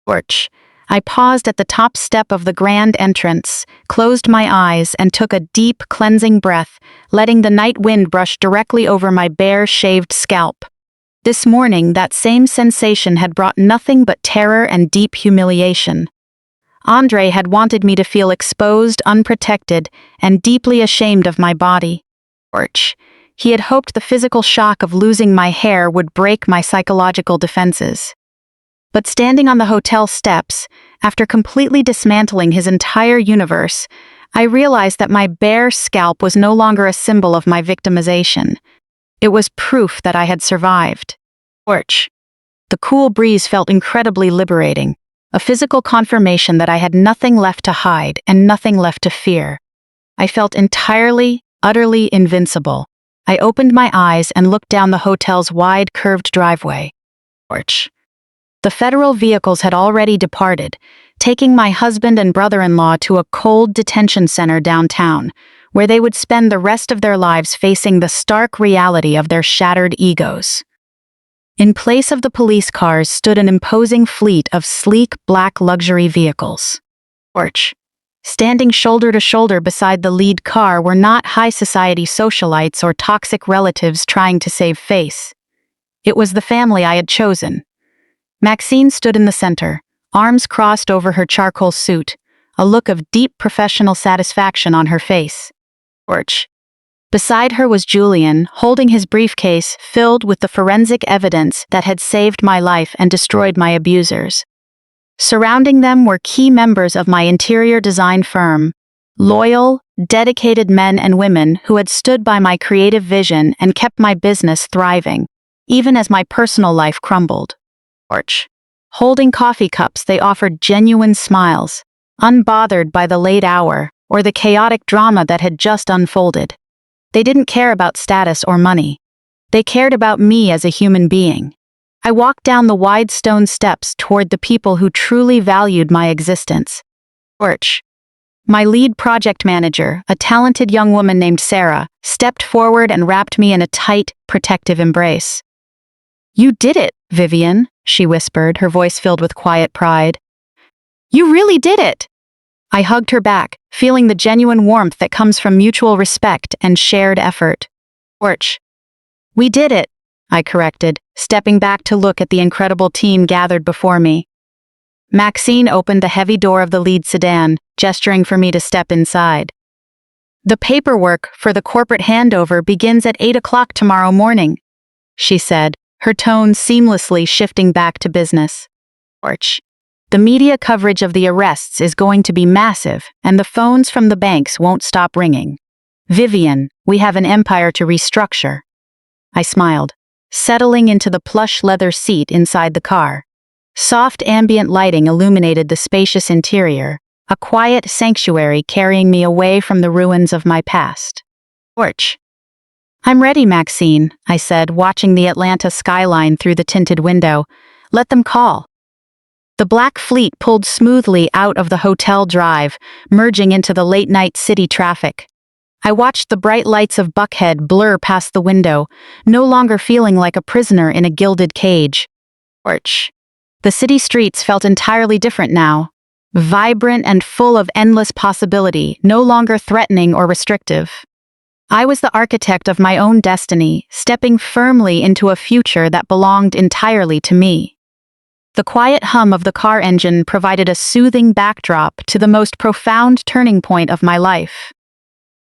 Porch. I paused at the top step of the grand entrance, closed my eyes, and took a deep, cleansing breath, letting the night wind brush directly over my bare, shaved scalp. This morning, that same sensation had brought nothing but terror and deep humiliation. Andre had wanted me to feel exposed, unprotected, and deeply ashamed of my body. Porch. He had hoped the physical shock of losing my hair would break my psychological defenses. But standing on the hotel steps, after completely dismantling his entire universe, I realized that my bare scalp was no longer a symbol of my victimization. It was proof that I had survived. Porch. The cool breeze felt incredibly liberating, a physical confirmation that I had nothing left to hide and nothing left to fear. I felt entirely, utterly invincible. I opened my eyes and looked down the hotel's wide, curved driveway. Porch. The federal vehicles had already departed, taking my husband and brother-in-law to a cold detention center downtown, where they would spend the rest of their lives facing the stark reality of their shattered egos. In place of the police cars stood an imposing fleet of sleek, black luxury vehicles. Porch. Standing shoulder to shoulder beside the lead car were not high society socialites or toxic relatives trying to save face. It was the family I had chosen. Maxine stood in the center, arms crossed over her charcoal suit, a look of deep professional satisfaction on her face. Porch. Beside her was Julian, holding his briefcase filled with the forensic evidence that had saved my life and destroyed my abusers. Surrounding them were key members of my interior design firm, loyal, dedicated men and women who had stood by my creative vision and kept my business thriving, even as my personal life crumbled. Porch. Holding coffee cups, they offered genuine smiles, unbothered by the late hour or the chaotic drama that had just unfolded. They didn't care about status or money. They cared about me as a human being. I walked down the wide stone steps toward the people who truly valued my existence. Porch. My lead project manager, a talented young woman named Sarah, stepped forward and wrapped me in a tight, protective embrace. "You did it, Vivian," she whispered, her voice filled with quiet pride. "You really did it!" I hugged her back, feeling the genuine warmth that comes from mutual respect and shared effort. Porch. "We did it," I corrected, stepping back to look at the incredible team gathered before me. Maxine opened the heavy door of the lead sedan, gesturing for me to step inside. "The paperwork for the corporate handover begins at 8 o'clock tomorrow morning," she said, her tone seamlessly shifting back to business. Porch. "The media coverage of the arrests is going to be massive, and the phones from the banks won't stop ringing. Vivian, we have an empire to restructure." I smiled, settling into the plush leather seat inside the car. Soft ambient lighting illuminated the spacious interior, a quiet sanctuary carrying me away from the ruins of my past. Porch. "I'm ready, Maxine," I said, watching the Atlanta skyline through the tinted window. "Let them call." The black fleet pulled smoothly out of the hotel drive, merging into the late-night city traffic. I watched the bright lights of Buckhead blur past the window, no longer feeling like a prisoner in a gilded cage. Porch. The city streets felt entirely different now, vibrant and full of endless possibility, no longer threatening or restrictive. I was the architect of my own destiny, stepping firmly into a future that belonged entirely to me. The quiet hum of the car engine provided a soothing backdrop to the most profound turning point of my life.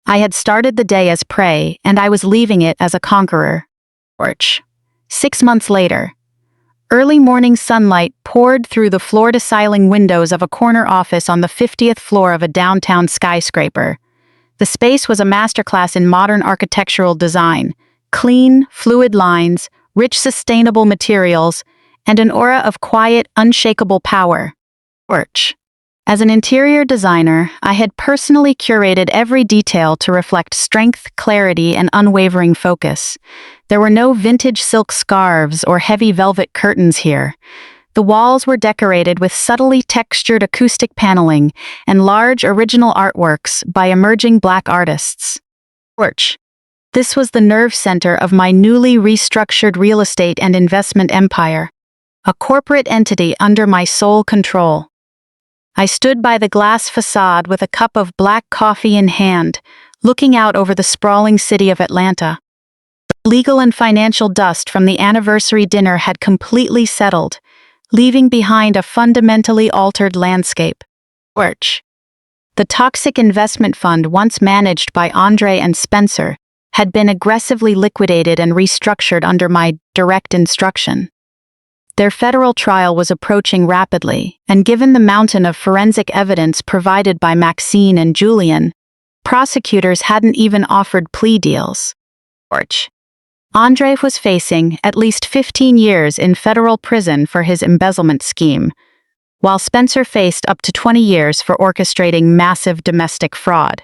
I had started the day as prey, and I was leaving it as a conqueror. 6 months later. Early morning sunlight poured through the floor-to-ceiling windows of a corner office on the 50th floor of a downtown skyscraper. The space was a masterclass in modern architectural design: clean, fluid lines, rich sustainable materials, and an aura of quiet, unshakable power. As an interior designer, I had personally curated every detail to reflect strength, clarity, and unwavering focus. There were no vintage silk scarves or heavy velvet curtains here. The walls were decorated with subtly textured acoustic paneling and large original artworks by emerging Black artists. This was the nerve center of my newly restructured real estate and investment empire, a corporate entity under my sole control. I stood by the glass facade with a cup of black coffee in hand, looking out over the sprawling city of Atlanta. Legal and financial dust from the anniversary dinner had completely settled, leaving behind a fundamentally altered landscape. The toxic investment fund once managed by Andre and Spencer had been aggressively liquidated and restructured under my direct instruction. Their federal trial was approaching rapidly, and given the mountain of forensic evidence provided by Maxine and Julian, prosecutors hadn't even offered plea deals. Andre was facing at least 15 years in federal prison for his embezzlement scheme, while Spencer faced up to 20 years for orchestrating massive domestic fraud.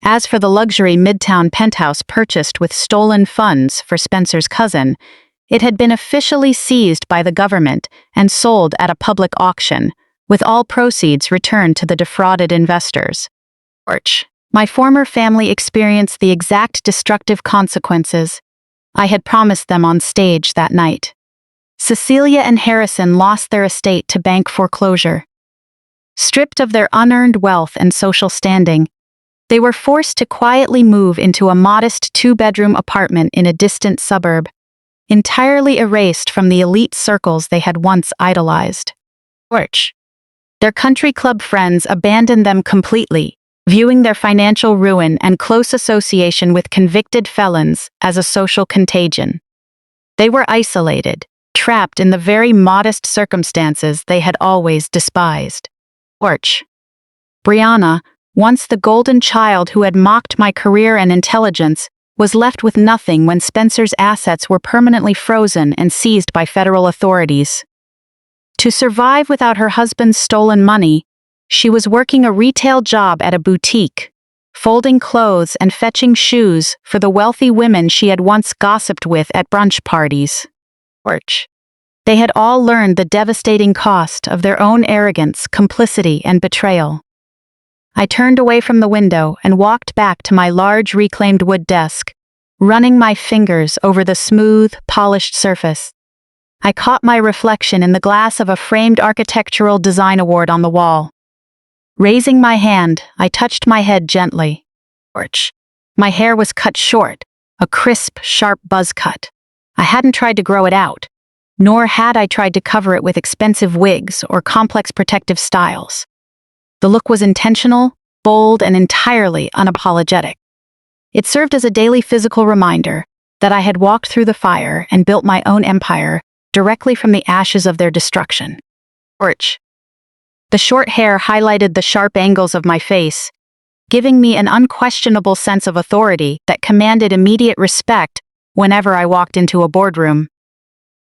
As for the luxury Midtown penthouse purchased with stolen funds for Spencer's cousin, it had been officially seized by the government and sold at a public auction, with all proceeds returned to the defrauded investors. My former family experienced the exact destructive consequences I had promised them on stage that night. Cecilia and Harrison lost their estate to bank foreclosure. Stripped of their unearned wealth and social standing, they were forced to quietly move into a modest 2-bedroom apartment in a distant suburb, entirely erased from the elite circles they had once idolized. Their country club friends abandoned them completely, viewing their financial ruin and close association with convicted felons as a social contagion. They were isolated, trapped in the very modest circumstances they had always despised. Brianna, once the golden child who had mocked my career and intelligence, was left with nothing when Spencer's assets were permanently frozen and seized by federal authorities. To survive without her husband's stolen money, she was working a retail job at a boutique, folding clothes and fetching shoes for the wealthy women she had once gossiped with at brunch parties. They had all learned the devastating cost of their own arrogance, complicity, and betrayal. I turned away from the window and walked back to my large reclaimed wood desk, running my fingers over the smooth, polished surface. I caught my reflection in the glass of a framed architectural design award on the wall. Raising my hand, I touched my head gently. My hair was cut short, a crisp, sharp buzz cut. I hadn't tried to grow it out, nor had I tried to cover it with expensive wigs or complex protective styles. The look was intentional, bold, and entirely unapologetic. It served as a daily physical reminder that I had walked through the fire and built my own empire directly from the ashes of their destruction. The short hair highlighted the sharp angles of my face, giving me an unquestionable sense of authority that commanded immediate respect whenever I walked into a boardroom.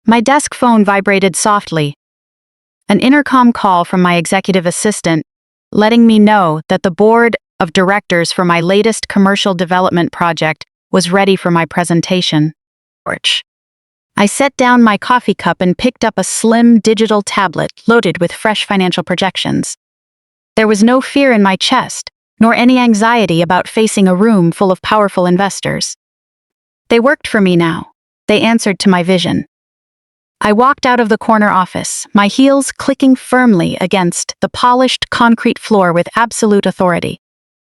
My desk phone vibrated softly. An intercom call from my executive assistant, letting me know that the board of directors for my latest commercial development project was ready for my presentation. I set down my coffee cup and picked up a slim digital tablet loaded with fresh financial projections. There was no fear in my chest, nor any anxiety about facing a room full of powerful investors. They worked for me now. They answered to my vision. I walked out of the corner office, my heels clicking firmly against the polished concrete floor with absolute authority.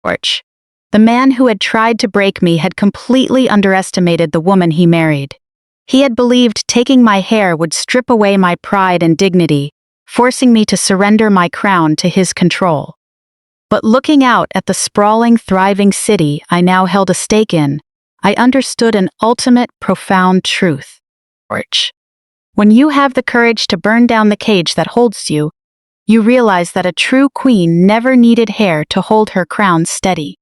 The man who had tried to break me had completely underestimated the woman he married. He had believed taking my hair would strip away my pride and dignity, forcing me to surrender my crown to his control. But looking out at the sprawling, thriving city I now held a stake in, I understood an ultimate, profound truth. When you have the courage to burn down the cage that holds you, you realize that a true queen never needed hair to hold her crown steady.